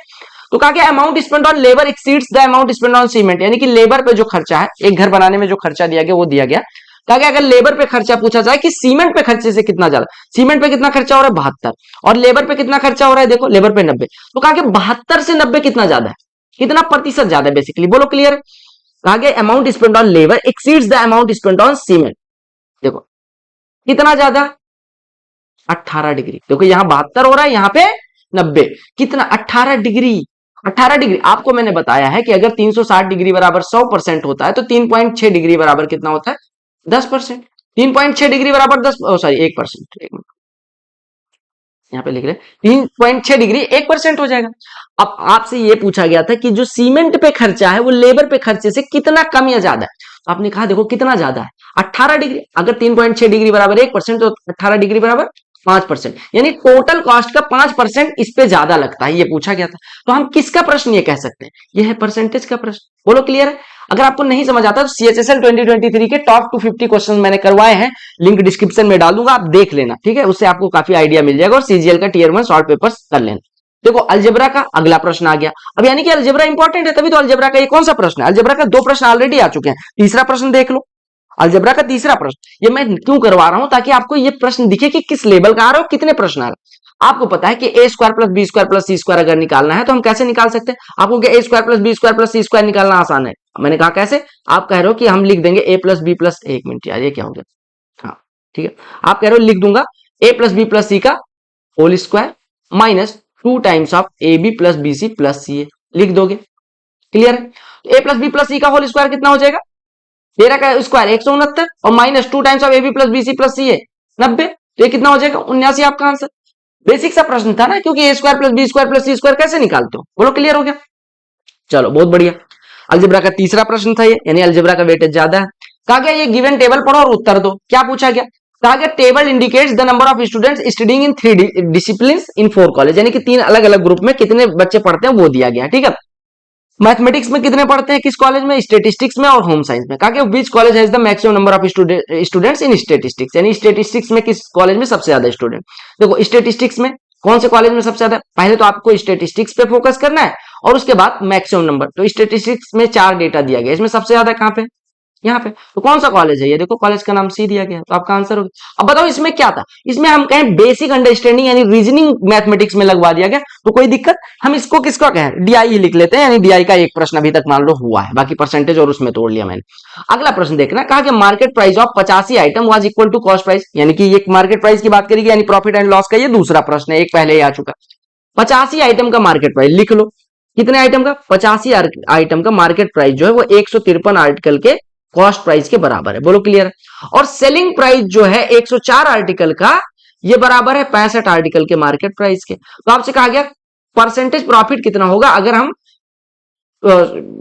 तो कहा गया amount spend on labour exceeds the amount spend on cement, यानी कि लेबर पे जो खर्चा है, एक घर बनाने में जो खर्चा दिया गया वो दिया गया कहा गया अगर लेबर पे खर्चा पूछा जाए कि सीमेंट पे खर्चे से कितना ज्यादा, सीमेंट पे कितना खर्चा हो रहा है 72 और लेबर पे कितना खर्चा हो रहा है, देखो लेबर पे 90, तो कहा गया 72 से 90 कितना ज्यादा है, कितना प्रतिशत ज्यादा है बेसिकली, बोलो क्लियर है। कहा गया amount spend on labour exceeds the amount spend on cement, देखो कितना ज्यादा, 18 डिग्री, देखो यहां 72 हो रहा है, यहां पे 90, कितना 18 डिग्री। 18 डिग्री आपको मैंने बताया है कि अगर 360 डिग्री बराबर 100% होता है तो 3.6 डिग्री बराबर कितना होता है 10%। 3.6 डिग्री बराबर 10, सॉरी 1%, यहाँ पे लिख रहे 3.6 डिग्री 1% हो जाएगा। अब आपसे ये पूछा गया था कि जो सीमेंट पे खर्चा है वो लेबर पे खर्चे से कितना कम या ज्यादा है, तो आपने कहा देखो कितना ज्यादा है 18 डिग्री, अगर 3.6 डिग्री बराबर 1% तो 18 डिग्री बराबर 5%, यानी टोटल कॉस्ट का 5% इस पे ज्यादा लगता है, ये पूछा गया था। तो हम किसका प्रश्न ये कह सकते हैं, ये है परसेंटेज का प्रश्न, बोलो क्लियर है। अगर आपको नहीं समझ आता तो CHSL 2023 के टॉप 250 क्वेश्चन मैंने करवाए हैं, लिंक डिस्क्रिप्शन में डाल दूंगा, आप देख लेना, ठीक है, उससे आपको काफी आइडिया मिल जाएगा, और CGL का टीयर 1 शॉर्ट पेपर्स कर लेना। देखो अलजेब्रा का अगला प्रश्न आ गया, अब यानी कि अलजेब्रा इंपॉर्टेंट है, तभी तो अलजेब्रा का ये कौन सा प्रश्न है, अलजेब्रा का 2 प्रश्न ऑलरेडी आ चुके हैं, तीसरा प्रश्न देख लो, अलजेब्रा का तीसरा प्रश्न। ये मैं क्यों करवा रहा हूं, ताकि आपको ये प्रश्न दिखे कि किस लेवल का आ रहा है, कितने प्रश्न आ रहे हैं। आपको पता है कि A square plus B square plus C square अगर निकालना है तो हम कैसे निकाल सकते हैं, आपको क्या A square plus B square plus C square निकालना आसान है, मैंने कहा कैसे, आप कह रहे हो कि हम लिख देंगे ए प्लस बी प्लस, एक मिनट यार ये क्या हो गया, हाँ ठीक है, आप कह रहे हो लिख दूंगा A plus B plus C का whole square minus 2 times of A B plus B C plus C A, लिख दोगे, क्लियर है। A plus B plus C का होल स्क्वायर कितना हो जाएगा, 13 का स्क्वायर 169 और minus 2 times of A B plus B C plus C A 90, तो ये कितना हो जाएगा 79 आपका आंसर। बेसिक सा प्रश्न था ना, क्योंकि A square plus B square plus C square कैसे निकालते हो, बोलो क्लियर हो गया। चलो बहुत बढ़िया, अलजेब्रा का तीसरा प्रश्न था ये, यानी अलजेब्रा का वेटेज ज्यादा है। कहा गया ये गिवन टेबल पढ़ो और उत्तर दो, क्या पूछा गया, कहा गया table indicates the number of students studying in 3 disciplines in 4 college, यानी कि 3 अलग अलग ग्रुप में कितने बच्चे पढ़ते हैं वो दिया गया, ठीक है। मैथमेटिक्स में कितने पढ़ते हैं किस कॉलेज में, स्टेटिस्टिक्स में और होम साइंस में। कहा कि which college has the maximum number of students in statistics, यानी स्टेटिस्टिक्स में किस कॉलेज में सबसे ज्यादा स्टूडेंट। देखो स्टेटिस्टिक्स में कौन से कॉलेज में सबसे ज्यादा, पहले तो आपको स्टेटिस्टिक्स पे फोकस करना है और उसके बाद मैक्सिमम नंबर, तो स्टेटिस्टिक्स में 4 डेटा दिया गया, इसमें सबसे ज्यादा कहां पे, यहाँ पे, तो कौन सा कॉलेज है ये, देखो कॉलेज का नाम सी दिया गया, तो आपका आंसर हो गया। अब बताओ इसमें क्या था, इसमें हम कहें बेसिक अंडरस्टैंडिंग यानी रीजनिंग मैथमेटिक्स में लगवा दिया गया, तो कोई दिक्कत, हम इसको किसका कहें डीआई ही लिख लेते हैं, यानी डीआई का एक प्रश्न अभी तक मान लो हुआ है, बाकी परसेंटेज और उसमें तोड़ लिया मैंने। अगला प्रश्न देखना, कहा कि market price of 85 item was equal to cost price, यानी कि ये मार्केट प्राइस की बात करेगी, यानी प्रॉफिट एंड लॉस का ये दूसरा प्रश्न है, एक पहले ही आ चुका। 85 आइटम का मार्केट प्राइस लिख लो, कितने आइटम का, 85 आइटम का मार्केट प्राइस जो है वो 153 आर्टिकल के कॉस्ट प्राइस के बराबर है, बोलो क्लियर है। और सेलिंग प्राइस जो है 104 आर्टिकल का ये बराबर है 65 आर्टिकल के मार्केट प्राइस के। तो आपसे कहा गया परसेंटेज प्रॉफिट कितना होगा अगर हम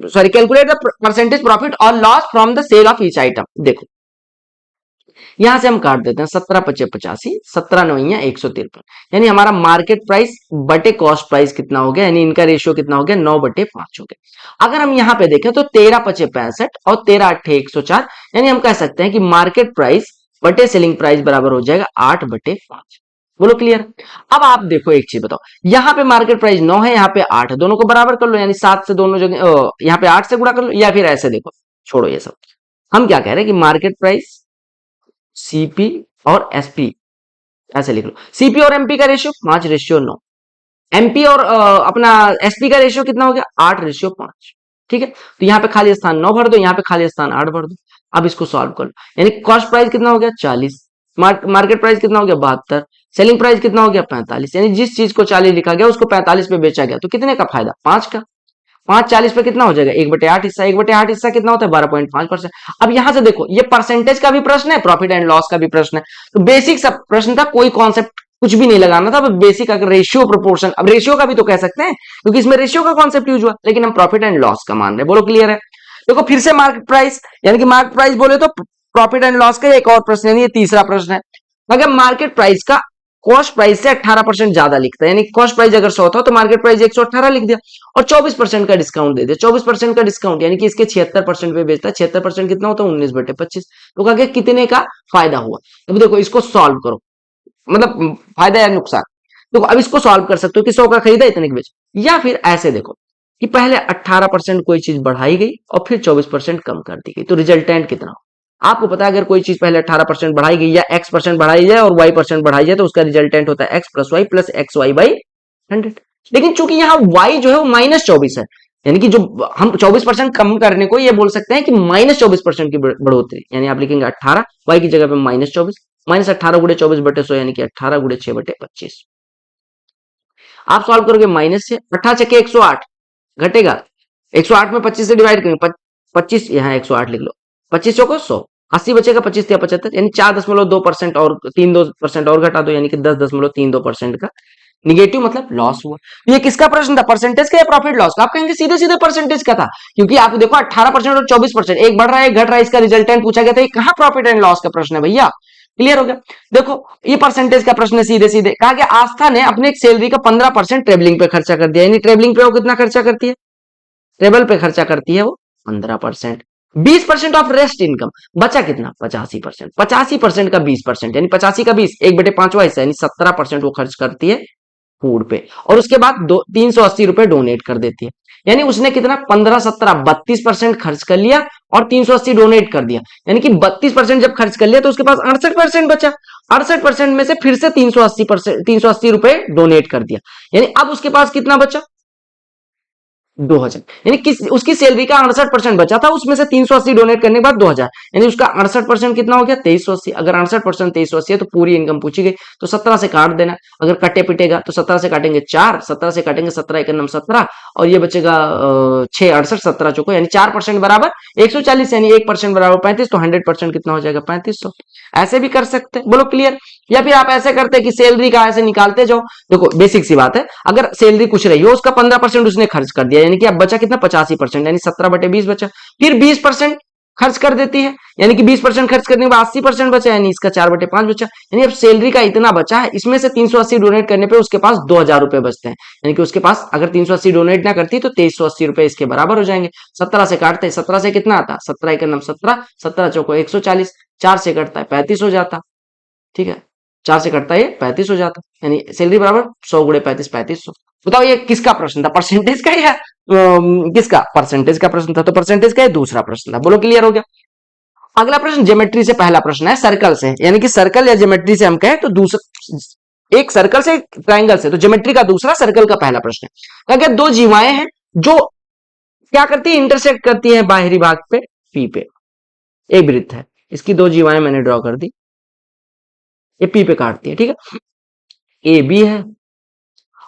sorry calculate the percentage profit और loss from the sale of each item. देखो यहां से हम काट देते हैं 17 पचे 85, 17 9 153, यानी हमारा मार्केट प्राइस बटे कॉस्ट प्राइस कितना हो गया, यानी इनका रेशियो कितना हो गया 9/5 हो गया। अगर हम यहां पे देखें तो 13 पचे 65 और 13 8 104, यानी हम कह सकते हैं कि मार्केट प्राइस बटे सेलिंग प्राइस बराबर हो जाएगा 8/5, बोलो क्लियर। अब आप देखो एक चीज बताओ, यहाँ पे मार्केट प्राइस 9 है, यहाँ पे 8 है, दोनों को बराबर कर लो, यानी 7 से दोनों जगह यहाँ पे 8 से गुणा कर लो, या फिर ऐसे देखो, छोड़ो ये सब, हम क्या कह रहे हैं कि मार्केट प्राइस सीपी और एसपी ऐसे लिख लो, सीपी और एमपी का रेशियो 5/9, एमपी और अपना एसपी का रेशियो कितना हो गया 8/5, ठीक है। तो यहाँ पे खाली स्थान 9 भर दो, यहाँ पे खाली स्थान 8 भर दो। अब इसको सॉल्व कर लो, यानी कॉस्ट प्राइस कितना हो गया 40, मार्केट प्राइस कितना हो गया 72, सेलिंग प्राइस कितना हो गया 45, यानी जिस चीज को 40 लिखा गया उसको 45 पे बेचा गया, तो कितने का फायदा 5 का। 5 40 पे कितना हो जाएगा 1/8 हिस्सा, 1/8 हिस्सा कितना होता है 12.5%। अब यहां से देखो ये परसेंटेज का भी प्रश्न है, प्रॉफिट एंड लॉस का भी प्रश्न है, तो बेसिक सब प्रश्न था, कोई कॉन्सेप्ट कुछ भी नहीं लगाना था, बेसिक अगर रेशियो प्रोपोर्शन, अब रेशियो का भी तो कह सकते हैं क्योंकि इसमें रेशियो का कॉन्सेप्ट यूज हुआ, लेकिन हम प्रॉफिट एंड लॉस का मान रहे हैं, बोलो क्लियर है। देखो फिर से मार्केट प्राइस, यानी कि मार्केट प्राइस बोले तो प्रॉफिट एंड लॉस का एक और प्रश्न है, ये तीसरा प्रश्न है। अगर मार्केट प्राइस का कॉस्ट प्राइस से 18% ज्यादा लिखता है, यानी कॉस्ट प्राइस अगर 100 था तो मार्केट प्राइस 118 लिख दिया और 24% का डिस्काउंट दे दिया, 24% का डिस्काउंट यानी कि इसके 76% पे बेचता है, 76% कितना होता है 19/25, तो कहा कितने का फायदा हुआ। अब देखो इसको सॉल्व करो, मतलब फायदा या नुकसान, देखो अब इसको सॉल्व कर सकते हो कि 100 का खरीदा इतने के बेच, या फिर ऐसे देखो कि पहले 18% कोई चीज बढ़ाई गई और फिर 24% कम कर दी गई, तो रिजल्टेंट कितना हो, आपको पता है अगर कोई चीज पहले 18% बढ़ाई गई या x% बढ़ाई जाए और y% बढ़ाई जाए तो उसका रिजल्टेंट होता है x plus y plus x y by 100। लेकिन चूंकि यहाँ y जो है वो -24 है, यानी कि जो हम 24% कम करने को ये बोल सकते हैं कि -24% की बढ़ोतरी, यानी आप लिखेंगे 18, y की जगह पे -24, -18 गुड़े 24/100 यानी कि 18 गुड़े 6/25। आप सॉल्व करोगे माइनस से 18 छके 108 घटेगा, 108 में 25 से डिवाइड करेंगे, 25 यहाँ 108 लिख लो, 25 चौको 100, 80 बचेगा, 25 या 75, यानी 4.2% और 3.2% और घटा दो, यानी कि 10.32% का निगेटिव मतलब लॉस हुआ। ये किसका प्रश्न था, परसेंटेज का या प्रॉफिट लॉस का? आप कहेंगे सीधे सीधे परसेंटेज का था, क्योंकि आप देखो 18% और 24%, एक बढ़ रहा है एक घट रहा है, इसका रिजल्टेंट पूछा गया था, ये कहां प्रॉफिट एंड लॉस का प्रश्न है भैया? क्लियर हो गया? देखो ये परसेंटेज का प्रश्न है, सीधे सीधे कहा गया आस्था ने अपने एक सैलरी का 15% ट्रेवलिंग पे खर्चा कर दिया, यानी ट्रेवलिंग पे वो कितना खर्चा करती है, ट्रेवल पे खर्चा करती है वो 15%। 20% ऑफ रेस्ट इनकम, बचा कितना 85%, 85% का 20%, यानी 85 का 20, 1/5वां हिस्सा, यानी 17% वो खर्च करती है फूड पे, और उसके बाद 380 रुपए डोनेट कर देती है, यानी उसने कितना 15 17 32% खर्च कर लिया और 380 डोनेट कर दिया, यानी कि 32% जब खर्च कर लिया तो उसके पास 68% बचा, 68% में से फिर से 380 रुपए डोनेट कर दिया, यानी अब उसके पास कितना बचा 2000, यानी किस उसकी सैलरी का 68% बचा था, उसमें से 380 डोनेट करने के बाद 2000, यानी उसका 68% कितना हो गया 2380। अगर 68% 2380 है तो पूरी इनकम पूछी गई, तो 17 से काट देना, अगर कटे पिटेगा तो 17 से काटेंगे 4, 17 से काटेंगे 17 एक 17, और ये बचेगा 6 68 17 चौको, यानी 4% बराबर 140, यानी 1% बराबर 35, तो 100% कितना हो जाएगा 3500। ऐसे भी कर सकते हैं, बोलो क्लियर? या फिर आप ऐसे करते कि सैलरी का ऐसे निकालते जाओ, देखो बेसिक सी बात है, अगर सैलरी कुछ रही हो उसका 15% उसने खर्च कर दिया, यानी कि अब बचा कितना 85%, यानी 17/20 बचा, फिर 20% खर्च कर देती है, यानी कि 20% खर्च करने के बाद 80% बचा, यानी इसका 4/5 बचा, यानी अब सैलरी का इतना बचा है, इसमें से 380 डोनेट करने पे उसके पास 2000 रुपए बचते हैं, यानी कि उसके पास अगर 380 डोनेट ना करती तो 2380 रुपए इसके बराबर हो जाएंगे। 17 से काटते हैं, 17 से कितना आता 17 एक 17, 17 चौको 140, 4 से कटता है 35 हो जाता, ठीक है 4 से कटता है ये 35 हो जाता, यानी सैलरी बराबर 100 गुणे 35 3500। बताओ ये किसका प्रश्न था, परसेंटेज का या किसका, परसेंटेज का प्रश्न था, तो परसेंटेज का ये दूसरा प्रश्न था, बोलो क्लियर हो गया? अगला प्रश्न ज्योमेट्री से पहला प्रश्न है, सर्कल से, यानी कि सर्कल या ज्योमेट्री से हम कहें तो दूसरा, एक सर्कल से एक ट्राइंगल से, तो ज्योमेट्री का दूसरा, सर्कल का पहला प्रश्न है। अगर दो जीवाएं हैं जो क्या करती है, इंटरसेक्ट करती है बाहरी भाग पे पी पे, एक वृत्त है, इसकी दो जीवाएं मैंने ड्रॉ कर दी, ये पी पे काटती है, ठीक है, ए बी है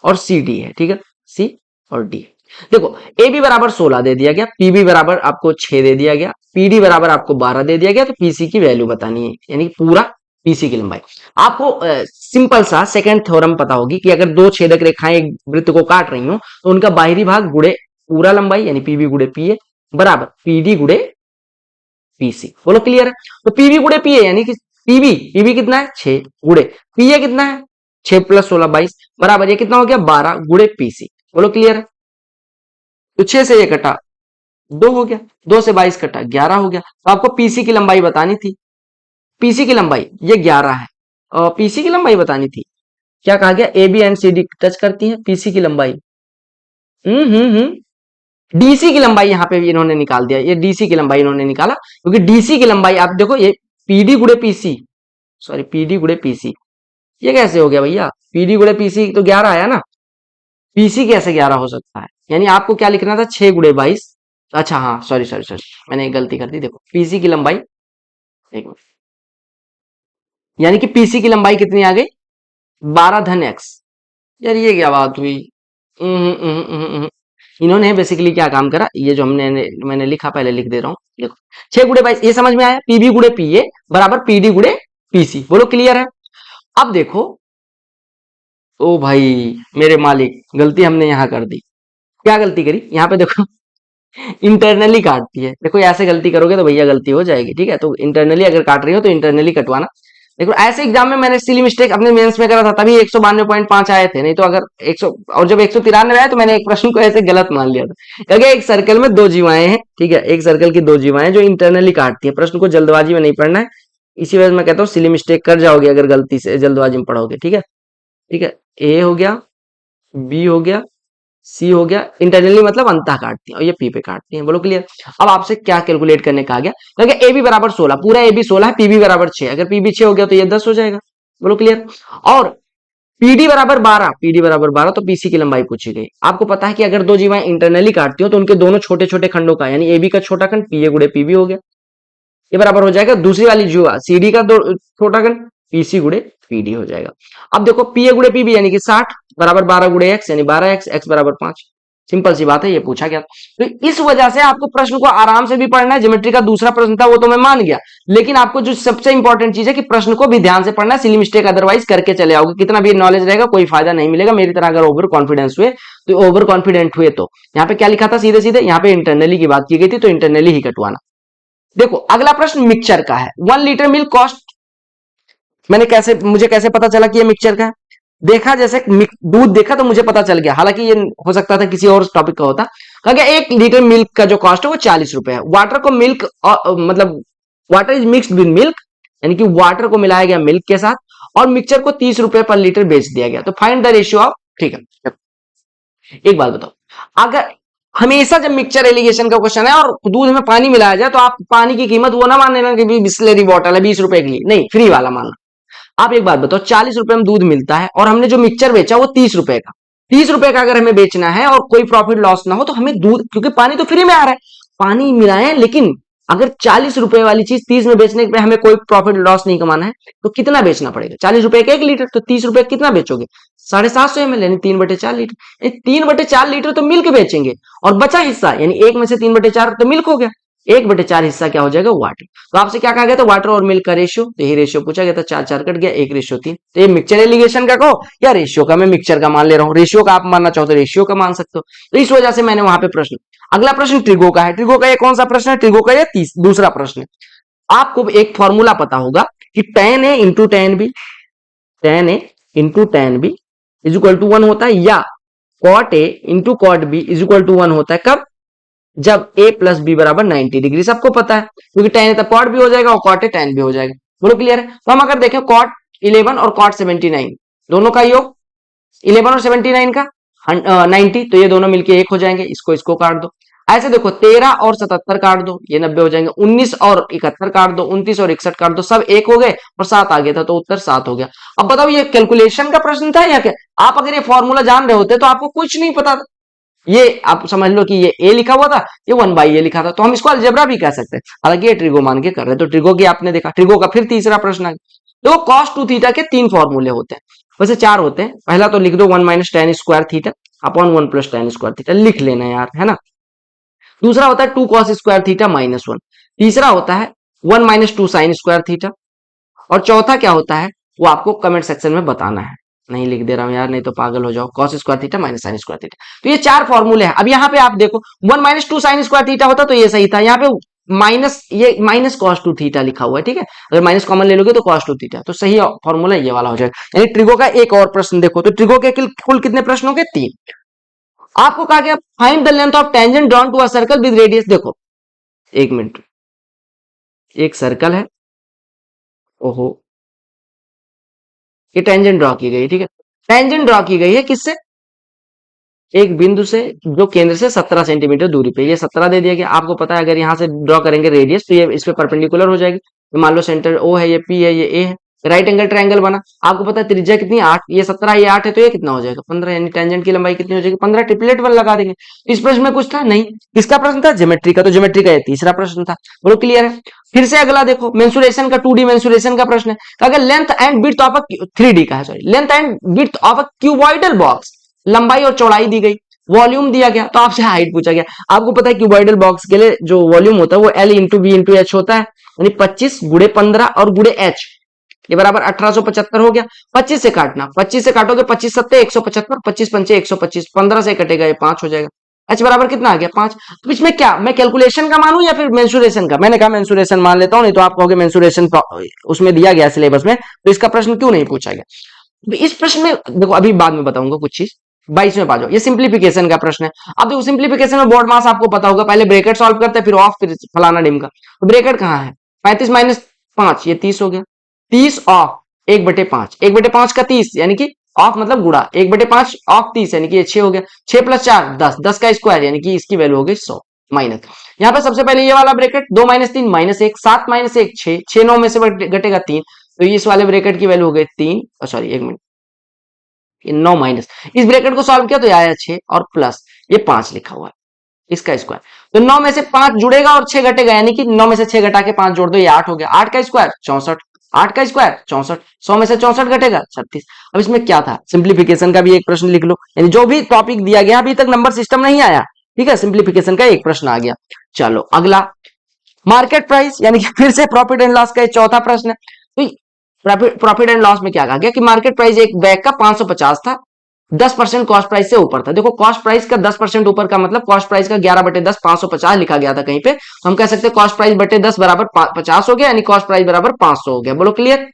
और सी डी है, ठीक है, सी और डी। देखो ए बी बराबर 16 दे दिया गया, पी बी बराबर आपको 6 दे दिया गया, पी डी बराबर आपको 12 दे दिया गया, तो पीसी की वैल्यू बतानी है, यानी पूरा पीसी की लंबाई। आपको सिंपल सा सेकंड थ्योरम पता होगी कि अगर दो छेदक रेखाएं एक वृत्त को काट रही हो तो उनका बाहरी भाग गुड़े पूरा लंबाई, यानी पीबी गुड़े पीए बराबर पीडी गुड़े पीसी, बोलो क्लियर है? तो पीबी गुड़े पीए यानी कि पीबी पीबी कितना है 6 गुड़े पीए कितना है 6 + 16 22 बराबर ये कितना हो गया 12 गुड़े पीसी, बोलो क्लियर है? तो 6 से ये कटा 2 हो गया, 2 से 22 कटा 11 हो गया, तो आपको पीसी की लंबाई बतानी थी, पीसी की लंबाई ये 11 है और पीसी की लंबाई बतानी थी, क्या कहा गया A B and C D touch करती है, पीसी की लंबाई डीसी की लंबाई यहाँ पे भी इन्होंने निकाल दिया, ये डीसी की लंबाई इन्होंने निकाला, क्योंकि डीसी की लंबाई आप देखो ये पीडी गुड़े पीसी, सॉरी पीडी गुड़े पीसी, ये कैसे हो गया भैया, पीडी गुड़े पीसी तो 11 आया ना, पीसी कैसे 11 हो सकता है, यानी आपको क्या लिखना था 6 गुड़े 22, अच्छा हाँ सॉरी सॉरी सॉरी मैंने एक गलती कर दी, देखो पीसी की लंबाई, एक मिनट, यानी कि पीसी की लंबाई कितनी आ गई 12 धन एक्स, यार ये क्या बात हुई, इन्होंने बेसिकली क्या काम करा, ये जो मैंने लिखा पहले लिख दे रहा हूं, देखो 6 गुड़े 22 ये समझ में आया, पीबी गुड़े पीए बराबर पीडी गुड़े पीसी, बोलो क्लियर है? अब देखो ओ भाई मेरे मालिक, गलती हमने यहां कर दी, क्या गलती करी यहाँ पे देखो इंटरनली काटती है, देखो ऐसे गलती करोगे तो भैया गलती हो जाएगी, ठीक है, तो इंटरनली अगर काट रही हो तो इंटरनली कटवाना। देखो ऐसे एग्जाम में मैंने सिली मिस्टेक अपने मेंस में करा था, तभी 192.5 आए थे, नहीं तो अगर 100 और जब 193 आया तो मैंने एक प्रश्न को ऐसे गलत मान लिया था, क्योंकि एक सर्कल में दो जीवाएं हैं, ठीक है, एक सर्कल की दो जीवाएं जो इंटरनली काटती है, प्रश्न को जल्दबाजी में नहीं पढ़ना है, इसी वजह से मैं कहता हूँ सिली मिस्टेक कर जाओगे अगर गलती से जल्दबाजी में पढ़ोगे, ठीक है, ठीक है, ए हो गया, बी हो गया, सी हो गया, इंटरनली मतलब अंतः काटती है, और ये पी पे काटती है। बोलो क्लियर। अब आपसे क्या कैलकुलेट करने कहा गया, क्योंकि ए बी बराबर 16, पूरा ए बी 16 है, पीबी बराबर 6, अगर पीबी 6 हो गया तो ये 10 हो जाएगा। बोलो क्लियर। और पीडी बराबर 12, पीडी बराबर 12 तो पीसी की लंबाई पूछी गई। आपको पता है कि अगर दो जीवाएं इंटरनली काटती हो तो उनके दोनों छोटे छोटे खंडों का, यानी ए बी का छोटा खंड पीए गुड़े पीबी हो गया, ये बराबर हो जाएगा दूसरी वाली जो सीडी का दो छोटा खंड पीसी गुड़े पीडी हो जाएगा। अब देखो पीए गुड़े पीबी यानी कि 60 बराबर 12 गुड़े एक्स यानी 12x, एक्स बराबर 5। सिंपल सी बात है, ये पूछा गया। तो इस वजह से आपको प्रश्न को आराम से भी पढ़ना है। ज्योमेट्री का दूसरा प्रश्न था वो तो मैं मान गया, लेकिन आपको जो सबसे इंपॉर्टेंट चीज है कि प्रश्न को भी ध्यान से पढ़ना है, सिली मिस्टेक अदरवाइज करके चले आओगे, कितना भी नॉलेज रहेगा कोई फायदा नहीं मिलेगा। मेरी तरह अगर ओवर कॉन्फिडेंस हुए तो ओवर कॉन्फिडेंट हुए तो यहाँ पे क्या लिखा था, सीधे सीधे यहाँ पे इंटरनली की बात की गई थी, तो इंटरनली ही कटवाना। देखो अगला प्रश्न मिक्सचर का है। 1 लीटर मिल्क कॉस्ट, मुझे कैसे पता चला कि ये मिक्सचर का है, देखा जैसे दूध देखा तो मुझे पता चल गया, हालांकि ये हो सकता था किसी और टॉपिक का होता। कहा गया 1 लीटर मिल्क का जो कॉस्ट है वो 40 रुपए है। वाटर को मिल्क मतलब water is mixed with milk, यानी कि वाटर को मिलाया गया मिल्क के साथ, और मिक्सचर को 30 रुपए पर लीटर बेच दिया गया। तो फाइंड द रेशियो ऑफ, ठीक है। एक बात बताओ, अगर हमेशा जब मिक्सचर एलिगेशन का क्वेश्चन है और दूध में पानी मिलाया जाए तो आप पानी की कीमत वो ना मान लेना कि बिस्लरी बॉटल है 20 रुपए के लिए, नहीं, फ्री वाला मानना। आप एक बात बताओ, 40 रुपए में दूध मिलता है और हमने जो मिक्सचर बेचा वो 30 रुपए का, 30 रुपए का अगर हमें बेचना है और कोई प्रॉफिट लॉस ना हो तो हमें दूध, क्योंकि पानी तो फ्री में आ रहा है, पानी मिलाए, लेकिन अगर 40 रुपए वाली चीज 30 में बेचने पे हमें कोई प्रॉफिट लॉस नहीं कमाना है तो कितना बेचना पड़ेगा, 40 रुपए का 1 लीटर, तो 30 रुपए कितना बेचोगे, 750 ml यानी 3/4 लीटर। 3/4 लीटर तो मिल्क बेचेंगे, और बचा हिस्सा यानी 1 में से 3/4 तो मिल्क हो गया, 1/4 हिस्सा क्या हो जाएगा, वाटर। तो आपसे क्या कहा गया था, वाटर और मिल्क का रेशियो, तो यही रेशियो पूछा गया था, 4 4 कट गया, 1/3। तो ये मिक्सचर एलिगेशन का कहो या रेशियो का, मैं मिक्सचर का मान ले रहा हूँ, रेशियो का आप मानना चाहो तो रेशियो का मान सकते हो। तो इस वजह से मैंने वहां पे प्रश्न। अगला प्रश्न ट्रिगो का है। ट्रिगो का ये कौन सा प्रश्न है, ट्रिगो का ये दूसरा प्रश्न है। आपको एक फॉर्मूला पता होगा कि tan A into tan B, tan A into tan B is equal to 1 होता है, या cot A into cot B is equal to 1 होता है। कब, जब a प्लस बी बराबर 90 डिग्री, सबको पता है, क्योंकि tan A तो cot भी हो जाएगा और cot A tan भी हो जाएगा। बोलो क्लियर है। तो हम अगर देखें cot 11 और cot 79 दोनों का योग 11 और 79 का 90, तो ये दोनों मिलके 1 हो जाएंगे, इसको इसको काट दो। ऐसे देखो 13 और 77 काट दो, ये 90 हो जाएंगे। 19 और 71 काट दो, 29 और 61 काट दो, सब 1 हो गए और 7 आ गया था, तो उत्तर 7 हो गया। अब बताओ ये कैलकुलेशन का प्रश्न था या क्या, आप अगर ये फॉर्मूला जान रहे होते तो आपको कुछ नहीं पता था। ये आप समझ लो कि ये ए लिखा हुआ था, ये 1/a लिखा था, तो हम इसको अलजेब्रा भी कह सकते हैं, हालांकि ये ट्रिगो मान के कर रहे हैं। तो ट्रिगो की आपने देखा, ट्रिगो का फिर तीसरा प्रश्न आ गया। तो cos 2 थीटा के 3 फॉर्मूले होते हैं, वैसे 4 होते हैं। पहला तो लिख दो 1 minus tan square theta upon 1 plus tan square theta, लिख लेना यार, है ना। दूसरा होता है 2 cos स्क्वायर थीटा माइनस 1। तीसरा होता है 1 माइनस 2 साइन स्क्वायर थीटा। और चौथा क्या होता है वो आपको कमेंट सेक्शन में बताना है, नहीं लिख दे रहा हूं यार, नहीं तो पागल हो जाओ। cos square theta minus sine square theta, तो ये 4 फॉर्मूले हैं। अब यहाँ पे आप देखो 1 माइनस 2 साइन स्क्वायर थीटा होता तो ये सही था, यहाँ पे माइनस, ये माइनस cos 2 थीटा लिखा हुआ है, ठीक है। अगर माइनस कॉमन ले लोगे तो cos 2 थीटा, तो सही फॉर्मूला ये वाला हो जाएगा। यानी ट्रिगो का एक और प्रश्न देखो, तो ट्रिगो के कुल कितने प्रश्न हो गए, 3। आपको कहा गया find the length of tangent drawn to a circle with radius. देखो एक मिनट, एक सर्कल है, ओहो, ये टेंजेंट ड्रॉ की गई है, ठीक है। टेंजेंट ड्रॉ की गई है किससे, एक बिंदु से जो केंद्र से 17 सेंटीमीटर दूरी पे, ये 17 दे दिया गया। आपको पता है अगर यहां से ड्रॉ करेंगे रेडियस तो ये इस पे परपेंडिकुलर हो जाएगी। तो मान लो सेंटर ओ है, ये पी है, ये ए है, राइट एंगल ट्रायंगल बना। आपको पता है त्रिज्या कितनी, 8, ये 17, ये 8 है, तो ये कितना हो जाएगा, 15, यानी टेंजेंट की लंबाई कितनी हो जाएगी, 15। ट्रिपलेट 1 लगा देंगे। इस प्रश्न में कुछ था नहीं, किसका प्रश्न था, ज्योमेट्री का, तो ज्योमेट्री का ये तीसरा प्रश्न था। बोलो क्लियर है। फिर से अगला देखो, मेंसुरेशन का 2D मेंसुरेशन का प्रश्न है। अगर length and width of a 3D का है, sorry, length and width of a cuboidal box, लंबाई और चौड़ाई दी गई, वॉल्यूम दिया गया, तो आपसे हाइट पूछा गया। आपको पता है क्यूबॉइडल बॉक्स के लिए जो वॉल्यूम होता है वो L into B into H होता है, यानी 25 गुड़े 15 और गुड़े एच, ये बराबर 1875 हो गया। 25 से काटना, 25 से काटोगे 25 सत्ते 175, 25 पंचे 125, 15 से कटेगा ये 5 हो जाएगा। एच बराबर कितना आ गया, 5। तो इसमें क्या मैं कैलकुलेशन का मानूं या फिर मेंसुरेशन का, मैंने कहा मेंसुरेशन मान लेता हूं, नहीं तो आप कहोगे मेंसुरेशन उसमें दिया गया सिलेबस में, तो इसका प्रश्न क्यों नहीं पूछा गया। इस प्रश्न में देखो, अभी बाद में बताऊंगा कुछ चीज। 22 में पाजो, ये सिंप्लीफिकेशन का प्रश्न है। अब देखो सिंप्लीफिकेशन में बोर्ड मास आपको पता होगा, पहले ब्रैकेट सॉल्व करते हैं फिर ऑफ फिर फलाना डिम का। तो ब्रैकेट कहाँ है, 35 माइनस 5 ये 30 हो गया, 30 ऑफ 1/5, 1/5 का 30 यानी कि ऑफ मतलब गुणा, 1/5 ऑफ 30 यानी कि ये 6 हो गया, 6 + 4 10, 10 का स्क्वायर यानी कि इसकी वैल्यू हो गई 100 माइनस। यहाँ पे सबसे पहले ये वाला ब्रैकेट 2 - 3 -1, 7 - 1 6, 6 9 में से घटेगा 3, तो इस वाले ब्रैकेट की वैल्यू हो गई 3, सॉरी 1 मिनट, 9 माइनस, इस ब्रैकेट को सॉल्व किया तो आया 6 और प्लस ये 5 लिखा हुआ है इसका स्क्वायर, तो 9 में से 5 जुड़ेगा और 6 घटेगा, यानी कि 9 में से 6 घटा के 5 जोड़ दो, ये 8 हो गया, 8 का स्क्वायर 64, 8 का स्क्वायर 64, 100 में से 64 घटेगा 36। अब इसमें क्या था, सिंप्लीफिकेशन का भी एक प्रश्न लिख लो, यानी जो भी टॉपिक दिया गया अभी तक नंबर सिस्टम नहीं आया, ठीक है, सिंप्लीफिकेशन का एक प्रश्न आ गया। चलो अगला, मार्केट प्राइस, यानी कि फिर से प्रॉफिट एंड लॉस का एक चौथा प्रश्न है। तो प्रॉफिट एंड लॉस में क्या कहा गया कि मार्केट प्राइस एक बैग का 550 था, 10% कॉस्ट प्राइस से ऊपर था। देखो कॉस्ट प्राइस का 10% ऊपर का मतलब कॉस्ट प्राइस का 11/10 550 लिखा गया था कहीं पे, तो हम कह सकते हैं कॉस्ट प्राइस बटे 10 बराबर 50 हो गया, यानी कॉस्ट प्राइस बराबर 500 हो गया। बोलो क्लियर।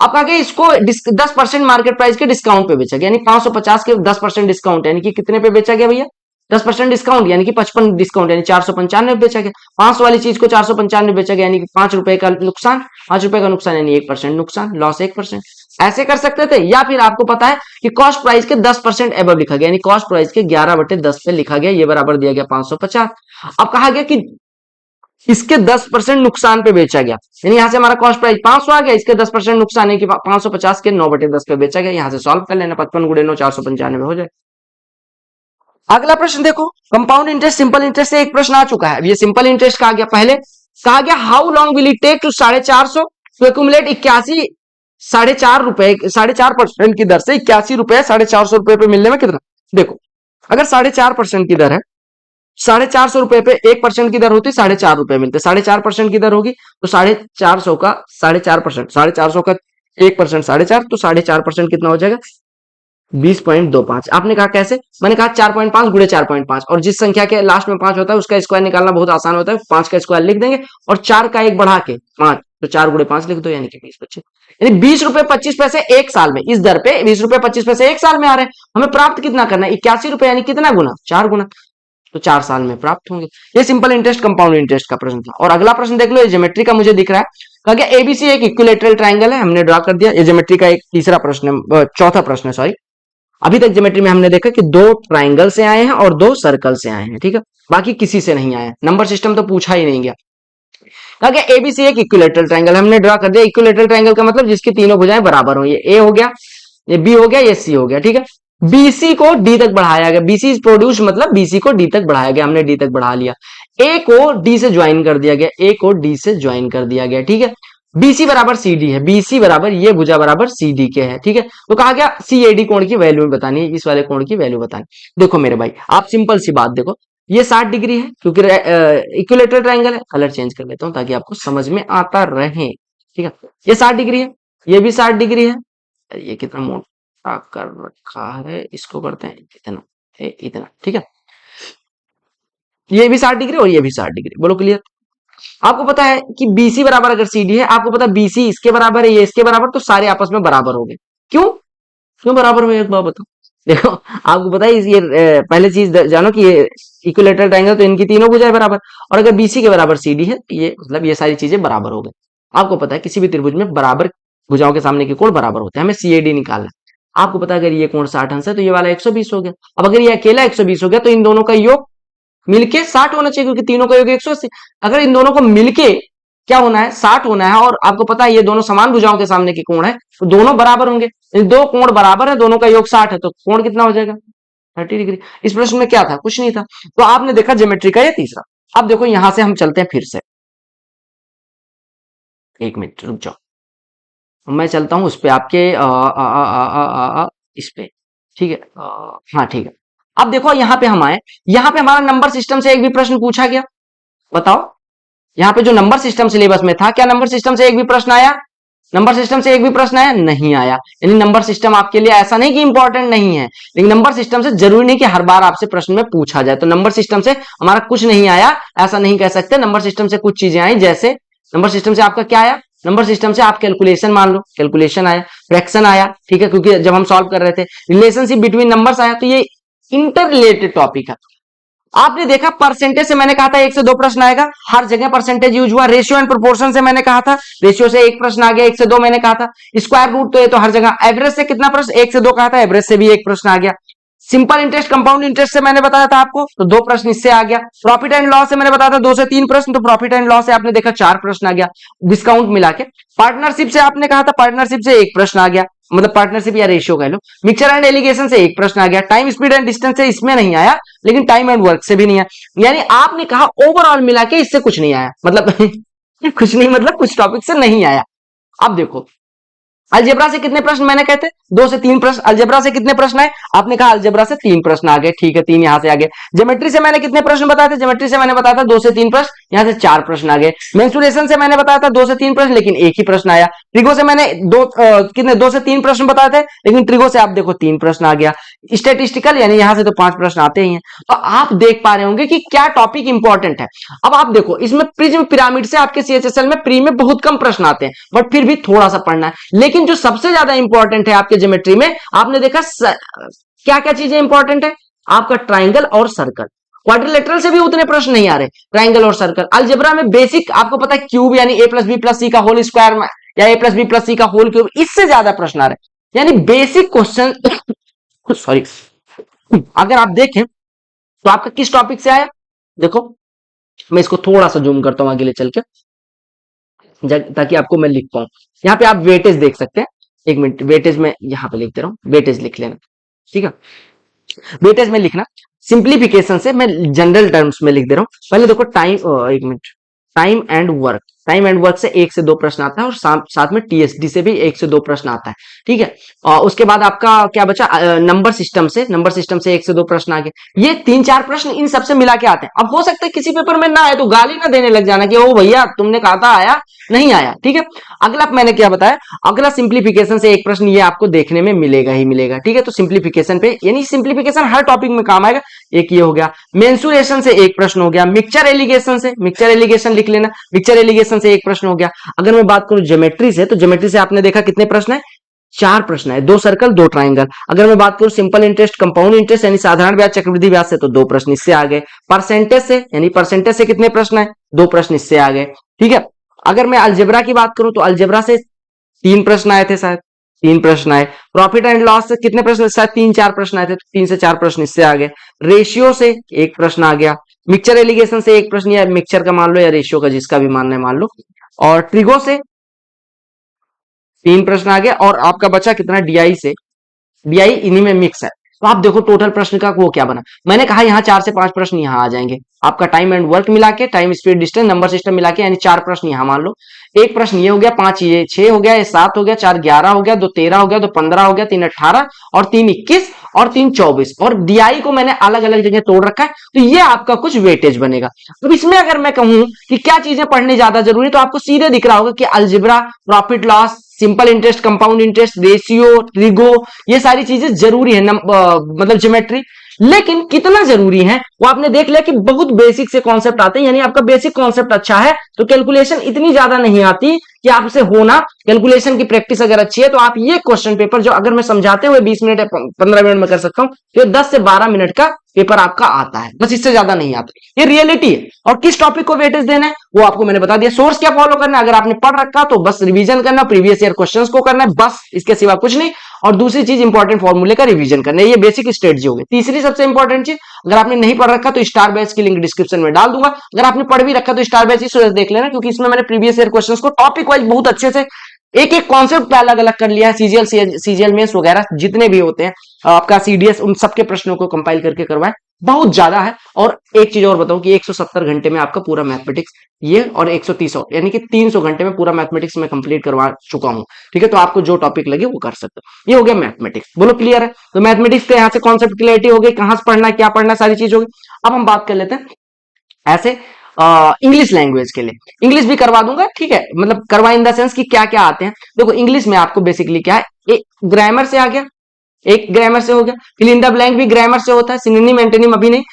अब कहा गया इसको 10% मार्केट प्राइस के डिस्काउंट पे बेचा गया, यानी 550 के 10% डिस्काउंट, यानी कि कितने पे बेचा गया भैया, 10% डिस्काउंट, यानी कि 55 डिस्काउंट, यानी 495 बेचा गया। 500 वाली चीज को 495 बेचा गया, यानी कि 5 रुपए का नुकसान, 5 रुपए का नुकसान यानी 1% नुकसान, लॉस 1%। ऐसे कर सकते थे, या फिर आपको पता है कि कॉस्ट प्राइस के 10% एबव लिखा गया, यानी कॉस्ट प्राइस के 11/10 पे लिखा गया, ये बराबर दिया गया 550। अब कहा गया कि इसके 10% नुकसान पे बेचा गया, यानी यहां से हमारा कॉस्ट प्राइस 500 आ गया, इसके 10% नुकसान है कि 550 के 9/10 पे बेचा गया। यहां से सॉल्व कर लेना, 55 × 9 495 हो जाए। अगला प्रश्न देखो, कंपाउंड इंटरेस्ट सिंपल इंटरेस्ट से एक प्रश्न आ चुका है। ये सिंपल इंटरेस्ट कहा गया, पहले कहा गया how long will it take to 450 to accumulate 81 4.5% की दर से 81 रुपए 450 रुपए पे मिलने में कितना। देखो अगर 4.5% की दर है, 450 रुपए पे 1% की दर होती 4.5 रुपए मिलते, 4.5% की दर होगी तो 450 का 4.5%, 450 का 1% 4.5, तो 4.5% कितना हो जाएगा 20.25। आपने कहा कैसे, मैंने कहा 4.5 × 4.5, और जिस संख्या के लास्ट में 5 होता है उसका स्क्वायर निकालना बहुत आसान होता है, 5 का स्क्वायर लिख देंगे और 4 का 1 बढ़ा के 5, तो 4 × 5 लिख दो, यानी कि 20/25, यानी 20 रुपए 25 पैसे एक साल में, इस दर पे 20 रुपए 25 पैसे एक साल में आ रहे हैं। हमें प्राप्त कितना करना है 81 रुपए, यानी कितना गुना 4 गुना, तो 4 साल में प्राप्त होंगे। ये सिंपल इंटरेस्ट कंपाउंड इंटरेस्ट का प्रश्न था। और अगला प्रश्न देख लो, ये ज्योमेट्री का मुझे दिख रहा है, कहा गया एबीसी एक इक्विलेटरल ट्रायंगल है, हमने ड्रा कर दिया। ये ज्योमेट्री का एक तीसरा प्रश्न है, चौथा प्रश्न है सॉरी। अभी तक ज्योमेट्री में हमने देखा कि 2 ट्राइंगल से आए हैं और 2 सर्कल से आए हैं, ठीक है, बाकी किसी से नहीं आए। नंबर सिस्टम तो पूछा ही नहीं गया। कहा गया एबीसी एक इक्विलेटरल ट्रायंगल, हमने ड्रा कर दिया। इक्विलेटरल ट्रायंगल का मतलब जिसकी तीनों भुजाएं बराबर हो, ये ए हो गया, ये बी हो गया, ये सी हो गया, ठीक है। बीसी को डी तक बढ़ाया गया, बीसी इज प्रोड्यूस मतलब बीसी को डी तक बढ़ाया गया, हमने डी तक बढ़ा लिया। ए को डी से ज्वाइन कर दिया गया, ए को डी से ज्वाइन कर दिया गया, ठीक है। बीसी बराबर सीडी है, बीसी बराबर ये भुजा बराबर सीडी के है, ठीक है। तो कहा गया सीएडी कोण की वैल्यू बतानी है, इस वाले कोण की वैल्यू बतानी। देखो मेरे भाई आप सिंपल सी बात देखो, ये 60 डिग्री है क्योंकि इक्विलेटरल ट्रायंगल है। कलर चेंज कर लेता हूं ताकि आपको समझ में आता रहे, ठीक है। ये 60 डिग्री है, ये भी 60 डिग्री है। ये कितना मोटा कर रखा है, इसको करते हैं इतना, इतना, ठीक है। ये भी 60 डिग्री और ये भी 60 डिग्री, बोलो क्लियर। आपको पता है कि BC बराबर अगर CD है, आपको पता है BC इसके बराबर है, ये इसके बराबर, तो सारे आपस में बराबर हो गए। क्यों क्यों बराबर हुए, एक बात बताओ। देखो आपको पता है ये पहले चीज जानो कि ये इक्विलेटरल ट्रायंगल, तो इनकी तीनों भुजाएं बराबर, और अगर BC के बराबर CD है तो ये मतलब ये सारी चीजें बराबर हो गई। आपको पता है किसी भी त्रिभुज में बराबर भुजाओं के सामने के कोण बराबर होते हैं, हमें CAD निकालना है। आपको पता है अगर ये कोण 60 अंश है तो ये वाला 120 हो गया। अब अगर ये अकेला 120 हो गया तो इन दोनों का योग मिलके 60 होना चाहिए, क्योंकि तीनों का योग 180। अगर इन दोनों को मिलके क्या होना है 60 होना है, और आपको पता है ये दोनों समान भुजाओं के सामने के कोण है, तो दोनों बराबर होंगे। दो कोण बराबर है, दोनों का योग 60 है, तो कोण कितना हो जाएगा 30 डिग्री। इस प्रश्न में क्या था, कुछ नहीं था। तो आपने देखा ज्योमेट्री का ये तीसरा। अब देखो यहां से हम चलते हैं फिर से, एक मिनट रुक जाओ, मैं चलता हूं उस पे आपके इस पे, ठीक है। हाँ ठीक है। अब देखो यहां पे हम आए, यहां पे हमारा नंबर सिस्टम से एक भी प्रश्न पूछा गया, बताओ। यहां पे जो नंबर सिस्टम सिलेबस में था, क्या नंबर सिस्टम से एक भी प्रश्न आया, नंबर सिस्टम से एक भी प्रश्न आया नहीं आया। यानी नंबर सिस्टम आपके लिए ऐसा नहीं कि इंपॉर्टेंट नहीं है, लेकिन नंबर सिस्टम से जरूरी नहीं कि हर बार आपसे प्रश्न में पूछा जाए। तो नंबर सिस्टम से हमारा कुछ नहीं आया ऐसा नहीं कह सकते। नंबर सिस्टम से कुछ चीजें आई, जैसे नंबर सिस्टम से आपका क्या आया, नंबर सिस्टम से आप कैलकुलेशन मान लो, कैलकुलेशन आया, फ्रैक्शन आया, ठीक है, क्योंकि जब हम सॉल्व कर रहे थे रिलेशनशिप बिटवीन नंबर्स आया, तो ये इंटर रिलेटेड टॉपिक है। आपने देखा परसेंटेज से मैंने कहा था 1 से 2 प्रश्न आएगा, हर जगह परसेंटेज यूज हुआ। रेशियो एंड प्रोपोर्शन से मैंने कहा था, रेशियो से 1 प्रश्न आ गया, 1 से 2 मैंने कहा था। स्क्वायर रूट तो ये तो हर जगह। एवरेज से कितना प्रश्न, 1 से 2 कहा था, एवरेज से भी 1 प्रश्न आ गया। सिंपल इंटरेस्ट कंपाउंड इंटरेस्ट से मैंने बताया था आपको, तो 2 प्रश्न इससे आ गया। प्रॉफिट एंड लॉस से मैंने बताया था 2 से 3 प्रश्न, तो प्रॉफिट एंड लॉस से आपने देखा 4 प्रश्न आ गया डिस्काउंट मिला के। पार्टनरशिप से आपने कहा था, पार्टनरशिप से 1 प्रश्न आ गया, मतलब पार्टनरशिप या रेशियो कह लो। मिक्सचर एंड एलिगेशन से 1 प्रश्न आ गया। टाइम स्पीड एंड डिस्टेंस से इसमें नहीं आया, लेकिन टाइम एंड वर्क से भी नहीं आया। यानी आपने कहा ओवरऑल मिला के इससे कुछ नहीं आया, मतलब कुछ नहीं, मतलब कुछ टॉपिक से नहीं आया। अब देखो अलजेब्रा से कितने प्रश्न मैंने कहते 2 से 3 प्रश्न। अलजेब्रा से कितने प्रश्न आए, आपने कहा अलजेब्रा से 3 प्रश्न आ गए, ठीक है, 3 यहां से आ गए। ज्योमेट्री से मैंने कितने प्रश्न बताए थे, ज्योमेट्री से मैंने बताया था 2 से 3 प्रश्न, यहां से 4 प्रश्न आ गए। मेंसुरेशन से मैंने बताया था 2 से 3 प्रश्न, लेकिन 1 ही प्रश्न आया। ट्रिगो से मैंने कितने 2 से 3 प्रश्न बताए थे, लेकिन ट्रिगो से आप देखो 3 प्रश्न आ गया। स्टेटिस्टिकल यानी यहां से तो 5 प्रश्न आते ही हैं। तो आप देख पा रहे होंगे कि क्या टॉपिक इंपॉर्टेंट है। अब आप देखो इसमें प्रिज्म पिरामिड से आपके सीएचएसएल में प्री में बहुत कम प्रश्न आते हैं, बट फिर भी थोड़ा सा पढ़ना है। लेकिन जो सबसे ज्यादा इंपॉर्टेंट है आपके ज्योमेट्री में, आपने देखा क्या क्या चीजें इंपॉर्टेंट है, आपका ट्राइंगल और सर्कल। क्वाड्रिलेटरल से भी उतने प्रश्न नहीं आ रहे, ट्राइंगल और सर्कल। अलजेब्रा में बेसिक आपको पता है क्यूब यानी ए प्लस बी प्लस सी का होल स्क्वायर में, या ए प्लस बी प्लस सी का होल क्यूब, इससे ज्यादा प्रश्न आ रहे हैं। यानी बेसिक क्वेश्चन सॉरी, अगर आप देखें तो आपका किस टॉपिक से आया, देखो मैं इसको थोड़ा सा जूम करता हूं आगे ले चल के, ताकि आपको मैं लिख पाऊं। यहाँ पे आप वेटेज देख सकते हैं, 1 मिनट, वेटेज में यहाँ पे लिख दे रहा हूं, वेटेज लिख लेना, ठीक है। वेटेज में लिखना, सिंप्लीफिकेशन से मैं जनरल टर्म्स में लिख दे रहा हूं। पहले देखो time, 1 minute, time and work. Time and work से 1 से 2 प्रश्न आता है, और साथ में टीएसडी से भी 1 से 2 प्रश्न आता है, ठीक है। और उसके बाद आपका क्या बचा, नंबर सिस्टम से, नंबर सिस्टम से 1 से 2 प्रश्न आ गए। ये 3-4 प्रश्न इन सबसे मिला के आते हैं। अब हो सकता है किसी पेपर में ना आए तो गाली ना देने लग जाना कि ओ भैया तुमने कहा था आया नहीं आया, ठीक है। अगला मैंने क्या बताया, अगला सिंप्लीफिकेशन से 1 प्रश्न ये आपको देखने में मिलेगा ही मिलेगा, ठीक है। तो सिंप्लीफिकेशन पे, यानी सिंप्लीफिकेशन हर टॉपिक में काम आएगा। एक ये हो गया। मेंसुरेशन से 1 प्रश्न हो गया। मिक्सचर एलिगेशन से, मिक्सचर एलिगेशन लिख लेना, मिक्सचर एलिगेशन से 1 प्रश्न हो गया। अगर मैं बात करूं ज्योमेट्री से, तो ज्योमेट्री से आपने देखा कितने प्रश्न है, 4 प्रश्न है, 2 सर्कल 2 ट्राइंगल। अगर मैं बात करूं सिंपल इंटरेस्ट कंपाउंड इंटरेस्ट यानी साधारण ब्याज चक्रवृद्धि ब्याज से, तो 2 प्रश्न इससे आ गए। परसेंटेज से, यानी परसेंटेज से कितने प्रश्न है, 2 प्रश्न इससे आ गए, ठीक है। अगर मैं अलजेब्रा की बात करूं तो अलजेब्रा से 3 प्रश्न आए थे, शायद 3 प्रश्न आए। प्रॉफिट एंड लॉस से कितने प्रश्न, शायद 3-4 प्रश्न आए थे, 3 से 4 प्रश्न इससे आ गए। रेशियो से 1 प्रश्न आ गया। मिक्सचर एलिगेशन से 1 प्रश्न, या मिक्सचर का मान लो या रेशियो का, जिसका भी मानना है मान लो। और ट्रिगो से 3 प्रश्न आ गए। और आपका बचा कितना, डीआई से, डीआई इन्हीं में मिक्स है। तो आप देखो टोटल प्रश्न का वो क्या बना। मैंने कहा यहाँ 4 से 5 प्रश्न यहाँ आ जाएंगे। आपका टाइम एंड वर्क मिला के, time speed distance number system मिला के, यानी 4 प्रश्न यहाँ मान लो। 1 प्रश्न ये हो गया, 5 ये 6 हो गया, ये 7 हो गया, 4 11 हो गया, 2 13 हो गया, 2 15 हो गया, 3 18 और 3 21 और 3 24। और डीआई को मैंने अलग अलग जगह तोड़ रखा है, तो ये आपका कुछ वेटेज बनेगा। तो इसमें अगर मैं कहूं कि क्या चीजें पढ़नी ज्यादा जरूरी, तो आपको सीधे दिख रहा होगा कि algebra, profit loss, simple interest, compound interest, ratio, trigo, ये सारी चीजें जरूरी है, मतलब ज्योमेट्री। लेकिन कितना जरूरी है वो आपने देख लिया कि बहुत बेसिक से कॉन्सेप्ट आते हैं। यानी आपका बेसिक कॉन्सेप्ट अच्छा है तो कैलकुलेशन इतनी ज्यादा नहीं आती कि आपसे होना। कैलकुलेशन की प्रैक्टिस अगर अच्छी है तो आप ये क्वेश्चन पेपर, जो अगर मैं समझाते हुए 20 मिनट या 15 मिनट में कर सकता हूं, तो 10 से 12 मिनट का पेपर आपका आता है, बस इससे ज्यादा नहीं आता। ये रियलिटी है। और किस टॉपिक को वेटेज देना है वो आपको मैंने बता दिया। सोर्स क्या फॉलो करना है, अगर आपने पढ़ रखा तो बस रिवीजन करना, प्रीवियस ईयर क्वेश्चंस को करना है, बस इसके सिवा कुछ नहीं। और दूसरी चीज इंपॉर्टेंट फॉर्मूले का रिवीजन करना है, ये बेसिक स्ट्रेटजी होगी। तीसरी सबसे इंपॉर्टेंट चीज, अगर आपने नहीं पढ़ रखा तो स्टार बैच की लिंक डिस्क्रिप्शन में डाल दूंगा। अगर आपने पढ़ भी रखा तो स्टार बैच इस वजह से देख लेना क्योंकि इसमें मैंने प्रीवियस ईयर क्वेश्चंस को टॉपिक वाइज बहुत अच्छे से एक एक कॉन्सेप्ट पे अलग अलग कर लिया है। सीजीएल मेंस वगैरह जितने भी होते हैं, आपका सीडीएस, उन सबके प्रश्नों को कंपाइल करके करवाए, बहुत ज्यादा है। और एक चीज और बताऊं कि 170 घंटे में आपका पूरा मैथमेटिक्स ये, और 130 और यानी कि 300 घंटे में पूरा मैथमेटिक्स में कंप्लीट करवा चुका हूं, ठीक है। तो आपको जो टॉपिक लगे वो कर सकते हो। ये हो गया मैथमेटिक्स, बोलो क्लियर है। तो मैथमेटिक्स के यहाँ से कॉन्सेप्ट क्लियरिटी हो गई, कहां से पढ़ना है, क्या पढ़ना है, सारी चीज होगी। अब हम बात कर लेते हैं ऐसे इंग्लिश लैंग्वेज के लिए। इंग्लिश भी करवा दूंगा, ठीक है, मतलब करवा इन द सेंस कि क्या क्या आते हैं। देखो इंग्लिश में आपको बेसिकली क्या है, एक ग्रामर से आ गया, एक ग्रामर से हो गया। फिल इन द ब्लैंक भी ग्रामर से होता है, सिनोनिम एंटोनिम अभी नहीं,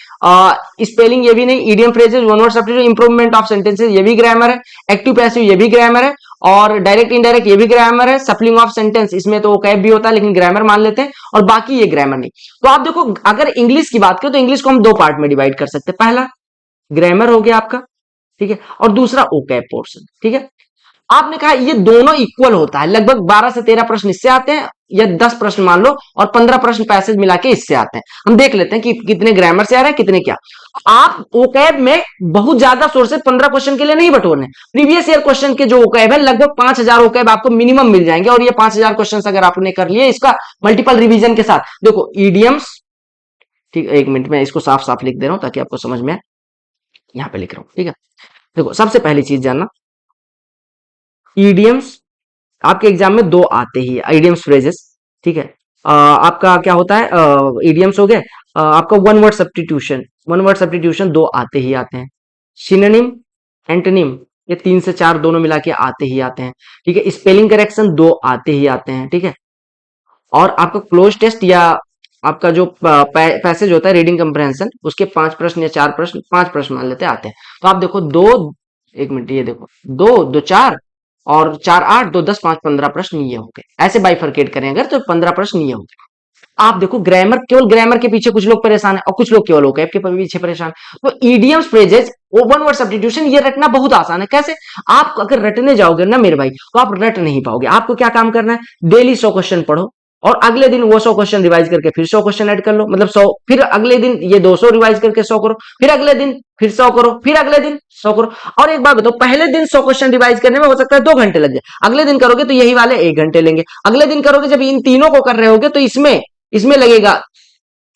स्पेलिंग ये भी नहीं, idiom phrases, one word substitute, improvement of sentences ये भी ग्रामर है, एक्टिव पैसिव ये भी ग्रामर है, और डायरेक्ट इनडायरेक्ट ये भी ग्रामर है, सप्लिंग ऑफ सेंटेंस इसमें तो कैब भी होता है लेकिन ग्रामर मान लेते हैं, और बाकी ये ग्रामर नहीं। तो आप देखो अगर इंग्लिश की बात करें तो इंग्लिश को हम दो पार्ट में डिवाइड कर सकते हैं, पहला ग्रामर हो गया आपका, ठीक है, और दूसरा ओकैब पोर्शन, ठीक है। आपने कहा ये दोनों इक्वल होता है, लगभग 12 से 13 प्रश्न इससे आते हैं, या 10 प्रश्न मान लो, और 15 प्रश्न पैसेज मिला के इससे आते हैं। हम देख लेते हैं कि कितने ग्रामर से आ रहे हैं, कितने क्या। आप ओकैब में बहुत ज्यादा सोर्सेज 15 क्वेश्चन के लिए नहीं बटोरने, प्रीवियस ईयर क्वेश्चन के जो ओकैब है लगभग 5000 ओकैब आपको मिनिमम मिल जाएंगे, और ये 5000 क्वेश्चन अगर आपने कर लिए इसका मल्टीपल रिवीजन के साथ, देखो ईडियम्स, ठीक, एक मिनट में इसको साफ साफ लिख दे रहा हूं ताकि आपको समझ में आए, यहां पे लिख रहा हूं, ठीक है। देखो सबसे पहली चीज जानना, ईडियम्स आपके एग्जाम में दो आते ही, ईडियम्स फ्रेजेस, ठीक है। आपका क्या होता है, ईडियम्स हो गए, आपका one word substitution, one word substitution दो आते ही आते हैं, सिनोनिम एंटोनिम ये 3 से 4 दोनों मिला के आते ही आते हैं, ठीक है। स्पेलिंग करेक्शन दो आते ही आते हैं, ठीक है। और आपका क्लोज टेस्ट या आपका जो पैसेज होता है रीडिंग कंप्रहेंशन, उसके 5 प्रश्न या 4 प्रश्न, 5 प्रश्न मान लेते आते हैं। तो आप देखो दो, एक मिनट, ये देखो दो दो 4 और 4 8, 2 10, 5 15 प्रश्न ये हो गए। ऐसे बाइफरकेट करें अगर तो 15 प्रश्न ये हो गए। आप देखो ग्रामर, केवल ग्रामर के पीछे कुछ लोग परेशान है और कुछ लोग केवल ओकैब के पीछे परेशान। तो idioms phrases, one word substitution ये रटना बहुत आसान है। कैसे? आप अगर रटने जाओगे ना मेरे भाई तो आप रट नहीं पाओगे। आपको क्या काम करना है, डेली 100 क्वेश्चन पढ़ो और अगले दिन वो 100 क्वेश्चन रिवाइज करके फिर 100 क्वेश्चन ऐड कर लो, मतलब 100, फिर अगले दिन ये 200 रिवाइज करके 100 करो, फिर अगले दिन फिर 100 करो, फिर अगले दिन 100 करो। और एक बात बताओ, पहले दिन 100 क्वेश्चन रिवाइज करने में हो सकता है 2 घंटे लग जाए, अगले दिन करोगे तो यही वाले 1 घंटे लेंगे, अगले दिन करोगे जब इन तीनों को कर रहे होगे तो इसमें इसमें लगेगा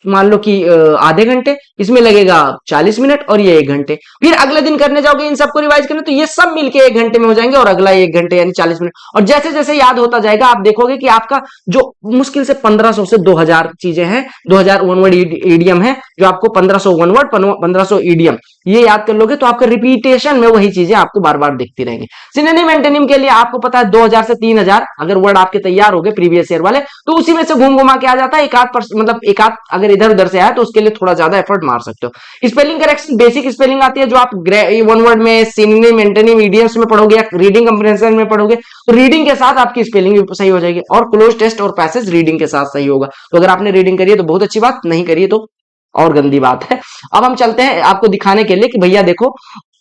मान लो कि आधे घंटे, इसमें लगेगा 40 मिनट और ये 1 घंटे, फिर अगले दिन करने जाओगे इन सबको रिवाइज करने तो ये सब मिलके 1 घंटे में हो जाएंगे और अगला 1 घंटे यानी 40 मिनट। और जैसे जैसे याद होता जाएगा आप देखोगे कि आपका जो मुश्किल से 1500 से 2000 चीजें हैं, 2000 वन वर्ड ईडियम है, जो आपको 1500 वन वर्ड 1500 ईडियम ये याद कर लोगे तो आपका रिपीटेशन में वही चीजें आपको बार बार दिखती रहेंगी। सिनोनिम एंटोनिम के लिए आपको पता है 2000 से 3000 अगर वर्ड आपके तैयार हो गए प्रीवियस ईयर वाले तो उसी में से घूम घुमा के आ जाता है, एक आध मतलब एक आध अगर इधर उधर से आया तो उसके लिए थोड़ा ज्यादा एफर्ट मार सकते हो। स्पेलिंग करेक्शन बेसिक स्पेलिंग आती है जो आप वन वर्ड में सिनोनिम एंटोनिम ईडियम्स में पढ़ोगे या रीडिंग कंप्रहेंशन में पढ़ोगे तो रीडिंग के साथ आपकी स्पेलिंग भी सही हो जाएगी और क्लोज टेस्ट और पैसेज रीडिंग के साथ सही होगा। तो अगर आपने रीडिंग करी है तो बहुत अच्छी बात, नहीं करी है तो और गंदी बात है। अब हम चलते हैं आपको दिखाने के लिए कि भैया देखो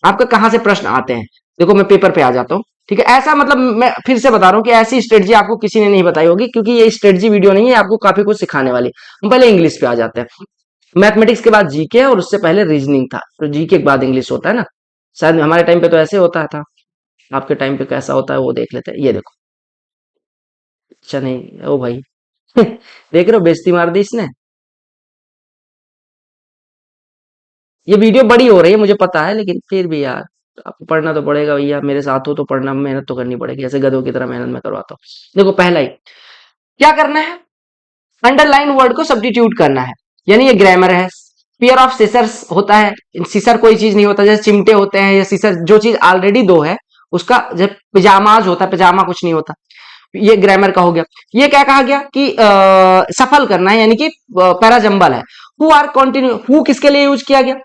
आपका कहां से प्रश्न आते हैं। देखो मैं पेपर पे आ जाता हूं, ठीक है। ऐसा मतलब मैं फिर से बता रहा हूं कि ऐसी स्ट्रेटजी आपको किसी ने नहीं बताई होगी क्योंकि ये स्ट्रेटजी वीडियो नहीं है, आपको काफी कुछ सिखाने वाली। हम पहले इंग्लिश पे आ जाते हैं। मैथमेटिक्स के बाद जीके और उससे पहले रीजनिंग था, तो जीके के बाद इंग्लिश होता है ना, शायद हमारे टाइम पे तो ऐसे होता था, आपके टाइम पे कैसा होता है वो देख लेते हैं। ये देखो, अच्छा नहीं ओ भाई देख रहे हो बेइज्जती मार दी इसने। ये वीडियो बड़ी हो रही है मुझे पता है लेकिन फिर भी यार आपको पढ़ना तो पड़ेगा भैया, मेरे साथ हो तो पढ़ना, मेहनत तो करनी पड़ेगी, ऐसे गधों की तरह मेहनत मैं करवाता हूँ। देखो पहला ही क्या करना है, अंडरलाइन वर्ड को सब्स्टिट्यूट करना है, यानी ये ग्रामर है। पेयर ऑफ सीसर्स होता है, सीसर कोई चीज नहीं होता, जैसे चिमटे होते हैं या सीसर जो चीज ऑलरेडी दो है उसका, जब पिजामाज होता है पिजामा कुछ नहीं होता, ये ग्रामर का हो गया। ये क्या कहा गया कि सफल करना है यानी कि पैराजंबल है। हु आर कंटिन्यू, हु किसके लिए यूज किया गया,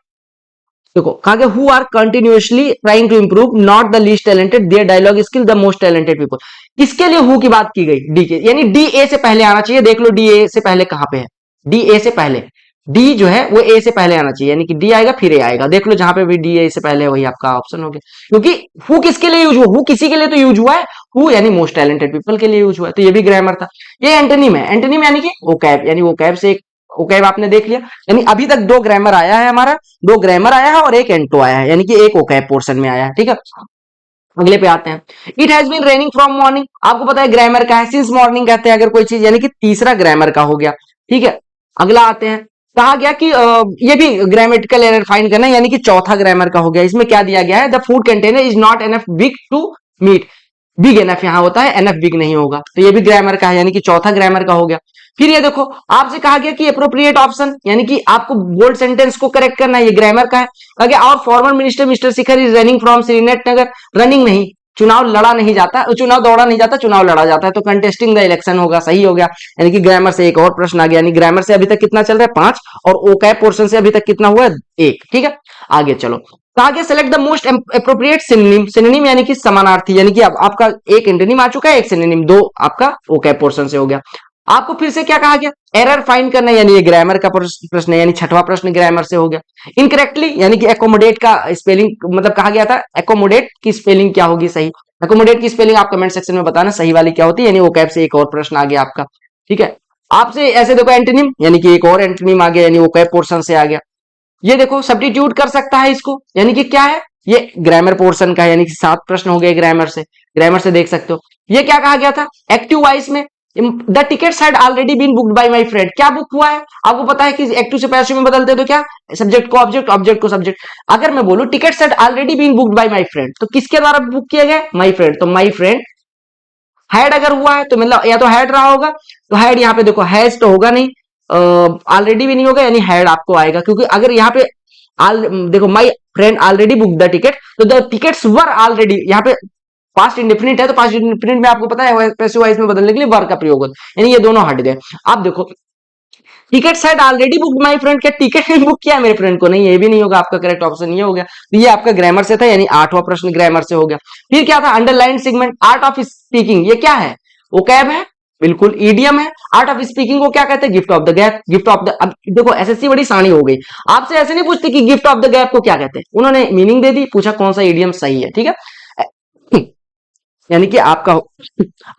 देखो कहा गया who are continuously trying to improve not the least talented their dialogue skill the most talented people. किसके लिए हु की बात की गई, डी के, यानी डी ए से पहले आना चाहिए। देख लो डी ए से पहले कहां पे है, डी ए से पहले, डी जो है वो ए से पहले आना चाहिए, यानी कि डी आएगा फिर ए आएगा। देख लो जहां पे भी डी ए से पहले है वही आपका ऑप्शन हो गया, क्योंकि हु किसके लिए यूज हुआ, हु किसी के लिए तो यूज हुआ है, हु यानी मोस्ट टैलेंटेड पीपल के लिए यूज हुआ है, तो ये भी ग्रामर था। ये एंटोनिम है, एंटोनिम यानी कि वोकैब, यानी वोकैब से एक ओकैब आपने देख लिया, यानी अभी तक 2 ग्रामर आया है हमारा, 2 ग्रामर आया है और एक एंटो आया है, यानी कि एक ओकैब पोर्शन में आया है, ठीक है। अगले पे आते हैं, it has been raining from morning, आपको पता है ग्रामर का है, सिंस मॉर्निंग कहते हैं अगर कोई चीज, यानी कि तीसरा ग्रामर का हो गया, ठीक है। अगला आते हैं, कहा गया कि ये भी ग्रामेटिकल एरर फाइंड करना है, यानी कि चौथा ग्रामर का हो गया। इसमें क्या दिया गया है, the food container is not enough big to meet, big enough यहां होता है, एनफ बिग नहीं होगा, तो ये भी ग्रामर का है, यानी कि चौथा ग्रामर का हो गया। फिर ये देखो आपसे कहा गया कि अप्रोप्रिएट ऑप्शन, यानी कि आपको बोल्ड सेंटेंस को करेक्ट करना है, ये ग्रामर का है। कहा गया और former minister mister Shikhar is running from Shrinate Nagar, running नहीं, चुनाव लड़ा नहीं जाता, चुनाव दौड़ा नहीं जाता, चुनाव लड़ा जाता है। तो कंटेस्टिंग द इलेक्शन होगा, सही हो गया। यानी कि ग्रामर से एक और प्रश्न आ गया, यानी ग्रामर से अभी तक कितना चल रहा है 5, और ओकैब पोर्शन से अभी तक कितना हुआ है 1। ठीक है, आगे चलो। तो आगे select the most appropriate synonym, synonym यानी कि समानार्थी, यानी कि अब आपका एक एंटोनिम आ चुका है, एक सिनोनिम, 2 आपका ओकैब पोर्शन से हो गया। आपको फिर से क्या कहा गया, एरर फाइंड करना, यानी ये ग्रामर का प्रश्न है, यानी छठवां प्रश्न ग्रामर से हो गया। इनकरेक्टली यानी कि एकोमोडेट का स्पेलिंग मतलब कहा गया था, एकोमोडेट की स्पेलिंग क्या होगी सही, एकोमोडेट की स्पेलिंग आप कमेंट सेक्शन में बताना सही वाली क्या होती है, यानी ओकैब से एक और प्रश्न आ गया आपका। ठीक है, आपसे ऐसे देखो एंटोनिम, यानी कि एक और एंटोनिम आ गया, यानी ओकैब पोर्शन से आ गया। ये देखो सब्स्टिट्यूट कर सकता है इसको, यानी कि क्या है, ये ग्रामर पोर्शन का है, यानी कि 7 प्रश्न हो गए ग्रामर से, ग्रामर से देख सकते हो। ये क्या कहा गया था, एक्टिव वॉइस में the tickets had already been booked by my friend, क्या बुक हुआ है, आपको पता है कि एक्टिव से पैसिव में बदलते तो क्या, सब्जेक्ट को ऑब्जेक्ट, ऑब्जेक्ट को सब्जेक्ट। अगर मैं बोलूं tickets had already been booked by my friend, तो किसके द्वारा बुक किया गया, माय फ्रेंड, तो माय फ्रेंड हैड अगर हुआ है तो मतलब या तो हैड रहा होगा, तो हैड यहाँ पे देखो हैज तो होगा नहीं, ऑलरेडी भी नहीं होगा, यानी हैड आपको आएगा, क्योंकि अगर यहाँ पे देखो my friend already book the ticket, तो द टिकट्स वर ऑलरेडी, यहाँ पे पास्ट इंडेफिनिट है, तो पास्ट इंडेफिनिट में आपको पता है पैसिव वॉइस में बदलने के लिए वर का प्रयोग होता है, यानी ये दोनों हट गए। आप देखो ticket set already book my friend, क्या टिकट बुक किया है मेरे फ्रेंड को, नहीं, ये भी नहीं होगा, आपका करेक्ट ऑप्शन ये हो गया। तो ये आपका ग्रामर से था, यानी 8वां प्रश्न ग्रामर से हो गया। फिर क्या था, underline segment, art of speaking, ये क्या है, वोकैब है, बिल्कुल ईडियम है। आर्ट ऑफ स्पीकिंग को क्या कहते हैं, gift of the gap, gift of the, अब देखो एसएससी बड़ी सानी हो गई, आपसे ऐसे नहीं पूछती कि गिफ्ट ऑफ द गैप को क्या कहते हैं, उन्होंने मीनिंग दे दी, पूछा कौन सा ईडियम सही है। ठीक है, यानी कि आपका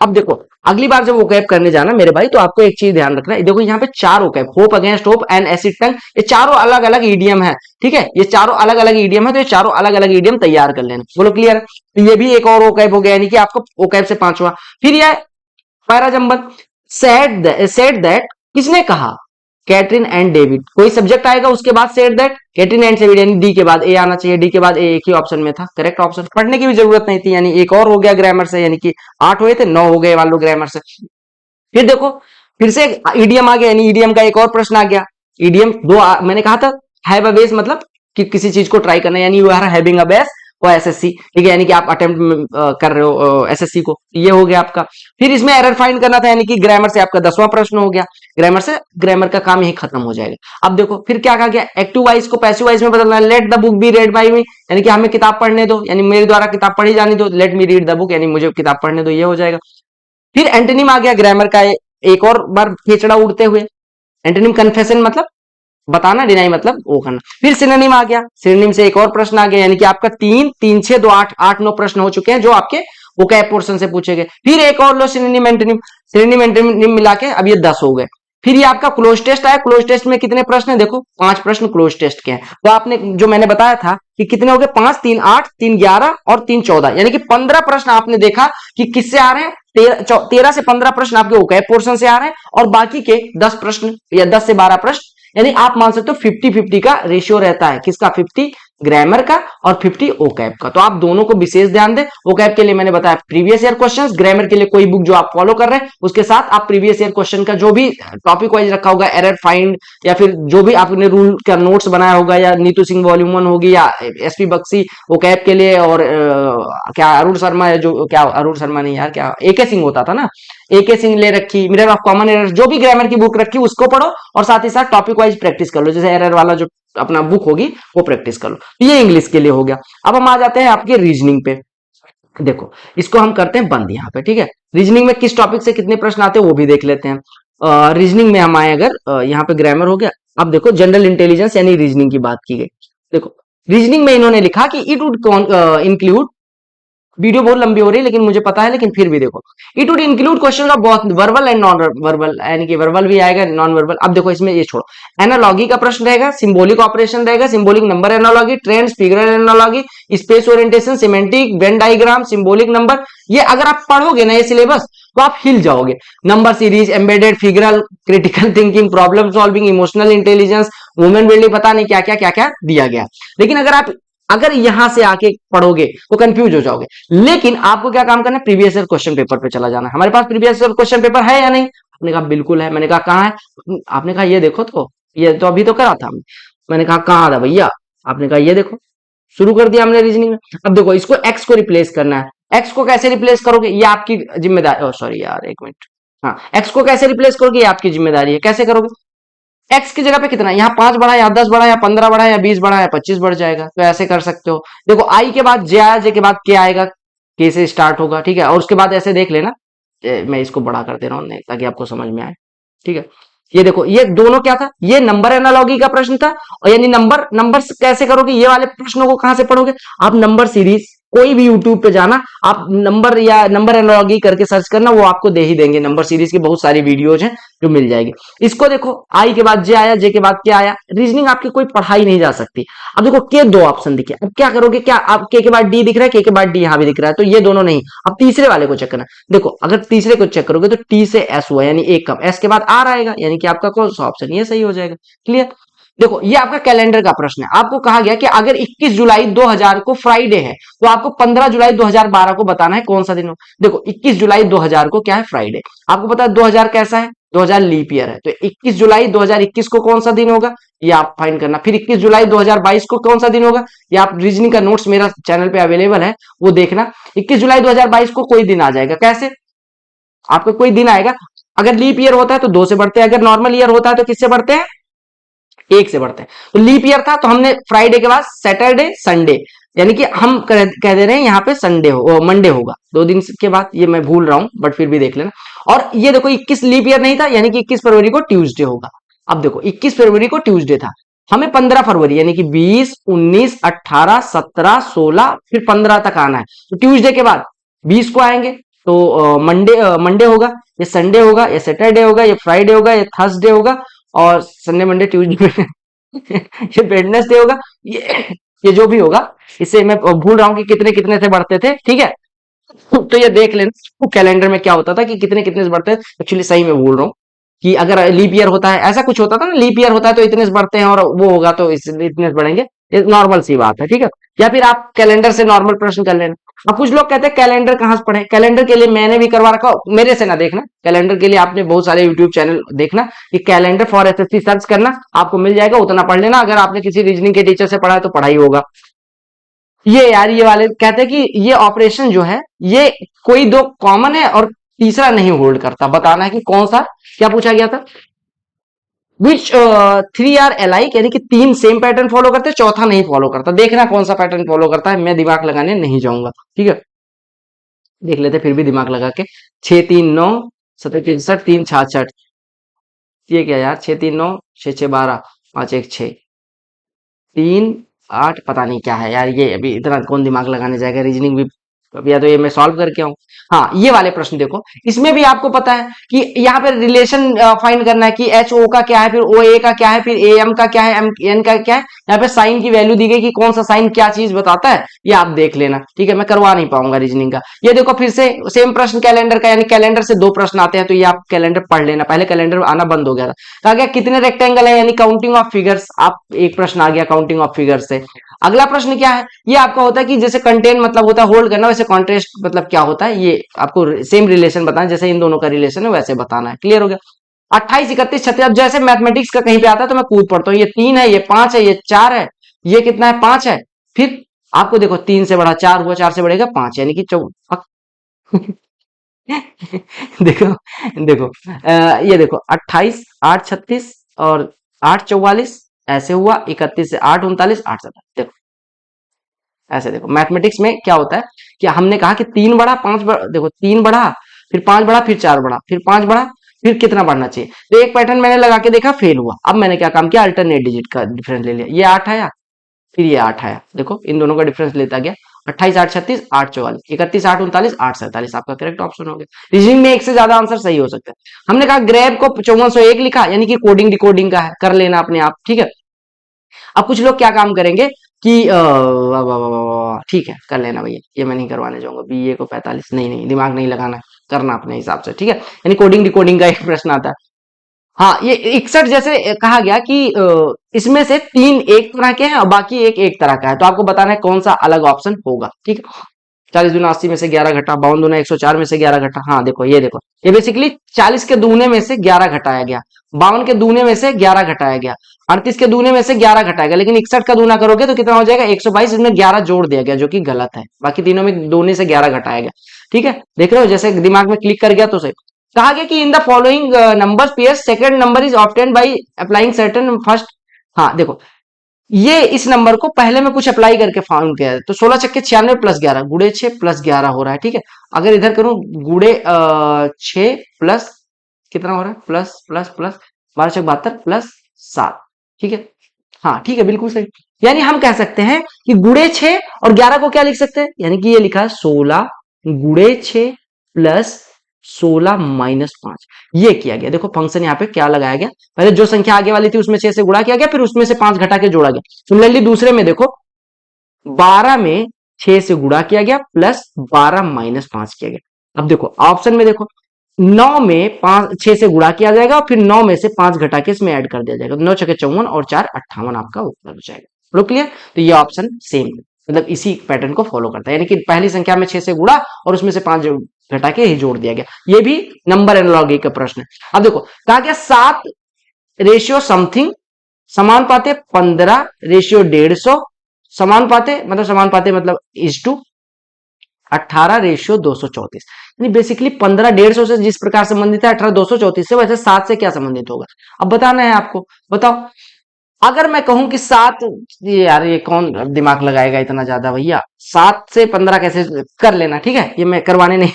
अब देखो अगली बार जब वोकैब करने जाना मेरे भाई, तो आपको एक चीज ध्यान रखना है, देखो यहाँ पे 4 vocab, hope against hope and acid tongue, ये चारों अलग अलग ईडियम है। ठीक है, ये चारों अलग अलग ईडियम है, तो ये चारों अलग अलग ईडियम तैयार कर लेना, बोलो क्लियर है। तो ये भी एक और वोकैब हो गया, यानी कि आपको वोकैब से 5वां। फिर यह पैराजंबल, सेड दैट, किसने कहा, कैटरीन एंड डेविड, कोई सब्जेक्ट आएगा उसके बाद said that, Katrin and David, यानी डी के बाद ए आना चाहिए, डी के बाद ए एक ही ऑप्शन में था, करेक्ट ऑप्शन, पढ़ने की भी जरूरत नहीं थी, यानी एक और हो गया ग्रामर से, यानी कि 8 हुए थे, 9 हो गए मान लो ग्रामर से। फिर देखो फिर से ईडीएम आ गया, यानी ईडीएम का एक और प्रश्न आ गया। ईडीएम मैंने कहा था हैव अ बेस, मतलब कि किसी चीज को ट्राई करना, यानी you are having a base और एसएससी, ठीक है, यानी कि आप अटेम्प्ट कर रहे हो एसएससी को, ये हो गया आपका। फिर इसमें एरर फाइंड करना था, यानी कि ग्रामर से आपका 10वां प्रश्न हो गया, ग्रामर से ग्रामर का काम यही खत्म हो जाएगा। अब देखो फिर क्या कहा गया, एक्टिव वॉइस को पैसिव वॉइस में बदलना है, let the book be read by me, यानी कि हमें किताब पढ़ने दो, यानी मेरे द्वारा किताब पढ़ी जानी दो, let me read the book, यानी मुझे किताब पढ़ने दो, ये हो जाएगा। फिर एंटोनिम आ गया ग्रामर का, एक और बार खेचड़ा उड़ते हुए, एंटोनिम कन्फेशन मतलब बताना, डिनाई मतलब वो करना। फिर सिनोनिम आ गया, सिनोनिम से एक और प्रश्न आ गया, यानी कि आपका 3 3 6 2 8 8 9 प्रश्न हो चुके हैं जो आपके वोकैब पोर्शन से पूछे गए। फिर एक और लो सिनोनिम एंटोनिम, सिनोनिम एंटोनिम मिला के अब ये 10 हो गए। फिर ये आपका क्लोज टेस्ट आया, क्लोज टेस्ट में कितने प्रश्न है, देखो 5 प्रश्न क्लोज टेस्ट के हैं। तो आपने जो मैंने बताया था कि कितने हो गए, 5 3 8 3 11 और 3 14, यानी कि 15 प्रश्न आपने देखा कि किससे आ रहे हैं, 13 से 15 प्रश्न आपके वोकैब पोर्शन से आ रहे हैं, और बाकी के 10 प्रश्न या 10 से 12 प्रश्न, यानी आप मान सकते हो 50-50 का रेशियो रहता है, किसका, 50 ग्रामर का और 50 ओकैब का। तो आप दोनों को विशेष ध्यान दें। ओकैब के लिए मैंने बताया प्रीवियस ईयर क्वेश्चंस, ग्रामर के लिए कोई बुक जो आप फॉलो कर रहे हैं उसके साथ आप प्रीवियस ईयर क्वेश्चन का जो भी टॉपिक वाइज रखा होगा, एरर फाइंड, या फिर जो भी आपने रूल का नोट्स बनाया होगा, या नीतू सिंह वॉल्यूम 1 होगी, या एसपी बक्सी ओकैब के लिए, और क्या अरुण शर्मा है, जो क्या अरुण शर्मा नहीं यार, क्या एके सिंह होता था ना, एके सिंह ले रखी, मिरर ऑफ कॉमन एरर, जो भी ग्रामर की बुक रखी उसको पढ़ो, और साथ ही साथ टॉपिक वाइज प्रैक्टिस कर लो, जैसे एरर वाला जो अपना बुक होगी वो प्रैक्टिस कर लो। ये इंग्लिश के लिए हो गया। अब हम आ जाते हैं आपके रीजनिंग पे। देखो इसको हम करते हैं बंद यहाँ पे, ठीक है। रीजनिंग में किस टॉपिक से कितने प्रश्न आते हैं वो भी देख लेते हैं। रीजनिंग में हम आए, अगर यहाँ पे ग्रामर हो गया। अब देखो जनरल इंटेलिजेंस यानी रीजनिंग की बात की गई। देखो रीजनिंग में इन्होंने लिखा कि इट वुड इंक्लूड, वीडियो बहुत लंबी हो रही है लेकिन मुझे पता है, लेकिन फिर भी देखो, it would include question of both verbal and non verbal, यानी कि वर्बल भी आएगा नॉन वर्बल। अब देखो इसमें ये छोड़ो, एनालॉगी का प्रश्न रहेगा, सिंबॉलिक ऑपरेशन रहेगा, symbolic number analogy, trends, figural analogy, space orientation, semantic, Venn diagram, symbolic number, ये अगर आप पढ़ोगे ना ये सिलेबस तो आप हिल जाओगे। Number series, embedded, figural, critical thinking, problem solving, emotional intelligence, women building, पता नहीं क्या क्या दिया गया। लेकिन अगर यहां से आके पढ़ोगे तो कंफ्यूज हो जाओगे। लेकिन आपको क्या काम करना है, प्रीवियस ईयर क्वेश्चन पेपर पे चला जाना है। हमारे पास प्रीवियस ईयर क्वेश्चन पेपर है या नहीं, आपने कहा बिल्कुल है। मैंने कहा कहाँ है, आपने कहा ये देखो, तो ये तो अभी तो करा था। मैंने कहा कहाँ था भैया, आपने कहा ये देखो, शुरू कर दिया हमने रीजनिंग में। अब देखो इसको एक्स को रिप्लेस करना है, एक्स को कैसे रिप्लेस करोगे ये आपकी जिम्मेदारी, सॉरी यार एक मिनट, हाँ एक्स को कैसे रिप्लेस करोगे ये आपकी जिम्मेदारी है। कैसे करोगे, एक्स की जगह पे कितना, यहाँ 5 बढ़ा या 10 बढ़ा या 15 बढ़ा या 20 बढ़ा या 25 बढ़ जाएगा, तो ऐसे कर सकते हो। देखो आई के बाद जे आया, जे के बाद के आएगा, के से स्टार्ट होगा, ठीक है, और उसके बाद ऐसे देख लेना, मैं इसको बड़ा कर दे रहा हूँ ताकि आपको समझ में आए, ठीक है। ये देखो ये दोनों क्या था, ये नंबर एनालॉगी का प्रश्न था, और यानी नंबर कैसे करोगे, ये वाले प्रश्नों को कहां से पढ़ोगे आप, नंबर सीरीज, कोई भी यूट्यूब पे जाना, आप नंबर या नंबर एनालॉगी करके सर्च करना, वो आपको दे ही देंगे, नंबर सीरीज की बहुत सारी वीडियोज हैं जो मिल जाएगी। इसको देखो, आई के बाद जे आया, जे के बाद क्या आया, रीजनिंग आपकी कोई पढ़ाई नहीं जा सकती। अब देखो के दो ऑप्शन दिखे, अब क्या करोगे, क्या आप के बाद डी दिख रहा है, के बाद डी यहां भी दिख रहा है, तो ये दोनों नहीं, अब तीसरे वाले को चेक करना। देखो अगर तीसरे को चेक करोगे तो टी से एस हुआ, यानी एक कम, एस के बाद आर आएगा, यानी कि आपका कौन सा ऑप्शन ये सही हो जाएगा। क्लियर। देखो ये आपका कैलेंडर का प्रश्न है, आपको कहा गया कि अगर 21 जुलाई 2000 को फ्राइडे है तो आपको 15 जुलाई 2012 को बताना है कौन सा दिन हो। देखो 21 जुलाई 2000 को क्या है, फ्राइडे, आपको पता है 2000 कैसा है, 2000 लीप ईयर है, तो 21 जुलाई 2021 को कौन सा दिन होगा ये आप फाइंड करना। फिर 21 जुलाई 2022 को कौन सा दिन होगा, ये आप रीजनिंग का नोट्स मेरा चैनल पे अवेलेबल है, वो देखना। 21 जुलाई 2022 को कोई दिन आ जाएगा, कैसे, आपका कोई दिन आएगा, अगर लीप ईयर होता है तो 2 से बढ़ते हैं, अगर नॉर्मल ईयर होता है तो किससे बढ़ते हैं, 1 से बढ़ते हैं। तो लीप ईयर था तो हमने फ्राइडे के बाद सैटरडे संडे, यानी कि हम कह दे रहे हैं यहाँ पे संडे हो, मंडे होगा 2 दिन के बाद, ये मैं भूल रहा हूं बट फिर भी देख लेना। और ये देखो 21 लीप ईयर नहीं था, यानी कि 21 फरवरी को ट्यूसडे होगा। अब देखो 21 फरवरी को ट्यूसडे था, हमें 15 फरवरी यानी कि 20 19 18 17 16 फिर 15 तक आना है, तो ट्यूसडे के बाद 20 को आएंगे, तो मंडे होगा, ये संडे होगा, ये सैटरडे होगा, ये फ्राइडे होगा, ये थर्सडे होगा, और संडे मंडे ट्यूसडे ये वेडनेसडे होगा, ये जो भी होगा, इससे मैं भूल रहा हूँ कि कितने कितने से बढ़ते थे, ठीक है। तो ये देख लेना कैलेंडर में क्या होता था कि कितने कितने से बढ़ते थे, एक्चुअली सही में भूल रहा हूँ कि अगर लीप ईयर होता है, ऐसा कुछ होता था ना, लीप ईयर होता है तो इतने से बढ़ते हैं, और वो होगा तो इतने से बढ़ेंगे, ये नॉर्मल सी बात है, ठीक है। या फिर आप कैलेंडर से नॉर्मल प्रश्न कर लेना। अब कुछ लोग कहते हैं कैलेंडर कहाँ से पढ़े, कैलेंडर के लिए मैंने भी करवा रखा, मेरे से ना देखना, कैलेंडर के लिए आपने बहुत सारे यूट्यूब चैनल देखना, कि कैलेंडर फॉर एसएससी सर्च करना, आपको मिल जाएगा, उतना पढ़ लेना, अगर आपने किसी रीजनिंग के टीचर से पढ़ा है तो पढ़ाई होगा। ये यार ये वाले कहते हैं कि ये ऑपरेशन जो है ये कोई दो कॉमन है और तीसरा नहीं होल्ड करता, बताना है कि कौन सा, क्या पूछा गया था, विच 3 आर एलाइक, यानी कि 3 सेम पैटर्न फॉलो करते, चौथा नहीं फॉलो करता, देखना कौन सा पैटर्न फॉलो करता है, मैं दिमाग लगाने नहीं जाऊंगा, ठीक है, देख लेते फिर भी दिमाग लगा के। 6 3 9 17 63 3 66, ये क्या यार, 6 3 9 6 6 12 5 1 6 3 8, पता नहीं क्या है यार, ये अभी इतना कौन दिमाग लगाने जाएगा, रीजनिंग भी अभी, या तो ये मैं सॉल्व करके आऊं। हाँ ये वाले प्रश्न देखो, इसमें भी आपको पता है कि यहाँ पे रिलेशन फाइंड करना है कि एच ओ का क्या है, फिर ओ ए का क्या है, फिर ए एम का क्या है, एम एन का क्या है, यहाँ पे साइन की वैल्यू दी गई कि कौन सा साइन क्या चीज बताता है, ये आप देख लेना, ठीक है, मैं करवा नहीं पाऊंगा रीजनिंग का। ये देखो फिर से सेम प्रश्न कैलेंडर का, यानी कैलेंडर से 2 प्रश्न आते हैं, तो ये आप कैलेंडर पढ़ लेना, पहले कैलेंडर आना बंद हो गया था। कहा गया कितने रेक्टेंगल है, यानी काउंटिंग ऑफ फिगर्स, आप एक प्रश्न आ गया काउंटिंग ऑफ फिगर्स से। अगला प्रश्न क्या है, ये आपका होता है कि जैसे कंटेंट मतलब होता है होल्ड करना, वैसे कॉन्ट्रेस्ट मतलब क्या होता है, ये आपको सेम रिलेशन बताना, जैसे इन दोनों का रिलेशन है वैसे बताना है। क्लियर हो गया। 28 31 36, अब जैसे मैथमेटिक्स का कहीं पे आता है तो मैं कूद पढ़ता हूँ, ये 3 है, ये 5 है, ये 4 है, ये कितना है, 5 है, फिर आपको देखो 3 से बढ़ा 4 हुआ, 4 से बढ़ेगा 5, यानी कि देखो देखो ये देखो 28 8 36 और 8 44, ऐसे हुआ 31 से 8 39 8 17, देखो ऐसे। देखो मैथमेटिक्स में क्या होता है कि हमने कहा कि 3 बढ़ा 5 बढ़ा, देखो 3 बढ़ा फिर 5 बढ़ा फिर 4 बढ़ा फिर 5 बढ़ा, फिर कितना बढ़ना चाहिए, तो एक पैटर्न मैंने लगा के देखा, फेल हुआ। अब मैंने क्या काम किया, अल्टरनेट डिजिट का डिफरेंस ले लिया, ये 8 आया फिर ये 8 आया, देखो इन दोनों का डिफरेंस लेता गया, 28 8 36 8 44 31 8 39 8 47, आपका करेक्ट ऑप्शन हो गया। रीजनिंग में एक से ज्यादा आंसर सही हो सकता है। हमने कहा ग्रेब को 5401 लिखा, यानी कि कोडिंग डिकोडिंग का है, कर लेना अपने आप, ठीक है। अब कुछ लोग क्या काम करेंगे कि ठीक है कर लेना भैया, ये मैं नहीं करवाने जाऊंगा, बीए को 45, नहीं नहीं दिमाग नहीं लगाना, करना अपने हिसाब से, ठीक है। यानी कोडिंग डिकोडिंग का एक प्रश्न आता है। हाँ ये 61 जैसे कहा गया कि इसमें से 3 एक तरह के हैं और बाकी एक एक तरह का है, तो आपको बताना है कौन सा अलग ऑप्शन होगा, ठीक है। 40 दूना 80 में से 11 घटा, 52 दूना 104 में से 11 घटा। हाँ देखो, ये देखो, ये बेसिकली 40 के दूने में से 11 घटाया गया, 52 के दूने में से 11 घटाया गया, 38 के दूने में से 11 घटाया गया, लेकिन 61 का दूना करोगे तो कितना हो जाएगा 122, इसमें 11 जोड़ दिया गया जो कि गलत है, बाकी तीनों में दूने से 11 घटाया गया। ठीक है, देख रहे हो, जैसे दिमाग में क्लिक कर गया तो सही। कहा गया कि in the following number pair second number is obtained by applying certain first. हाँ देखो, ये इस नंबर को पहले में कुछ अप्लाई करके फाउंड किया है, तो 16 छक्के 96 प्लस 11 गुड़े 6 प्लस 11 हो रहा है। ठीक है, अगर इधर करूं गुड़े 6 प्लस कितना हो रहा है, प्लस प्लस प्लस 12 छक 72 प्लस 7। ठीक है, हाँ ठीक है, बिल्कुल सही। यानी हम कह सकते हैं कि गुड़े 6 और 11 को क्या लिख सकते हैं, यानी कि ये लिखा है 16 गुड़े 6 प्लस 16 माइनस 5। ये किया गया, देखो फंक्शन यहाँ पे क्या लगाया गया, पहले जो संख्या आगे वाली थी उसमें 6 से गुणा किया गया, फिर उसमें से 5 घटा के जोड़ा गया। सिमिलरली दूसरे में देखो 12 में 6 से गुणा किया गया प्लस 12 माइनस 5 किया गया। अब देखो ऑप्शन में देखो 9 में 6 से गुणा किया जाएगा और फिर 9 में से 5 घटा के इसमें ऐड कर दिया जाएगा, 9 छके 54 और 4 58 आपका उत्तर हो जाएगा। लो क्लियर, तो ये ऑप्शन सेम है, मतलब इसी पैटर्न को फॉलो करता है, यानी कि पहली संख्या में 6 से गुणा और उसमें से 5 घटा के ही जोड़ दिया गया। ये भी नंबर एनालॉजी का प्रश्न है। अब देखो कहा गया 7 रेशियो समथिंग समानुपाते 15 रेशियो 150 समानुपाते मतलब इज टू 18 रेशियो 234। यानी बेसिकली 15 150 से जिस प्रकार संबंधित है 18 234 से, वैसे 7 से क्या संबंधित होगा, अब बताना है आपको। बताओ, अगर मैं कहूं कि 7, ये यार ये कौन दिमाग लगाएगा इतना ज्यादा भैया, 7 से 15 कैसे कर लेना, ठीक है, ये मैं करवाने नहीं।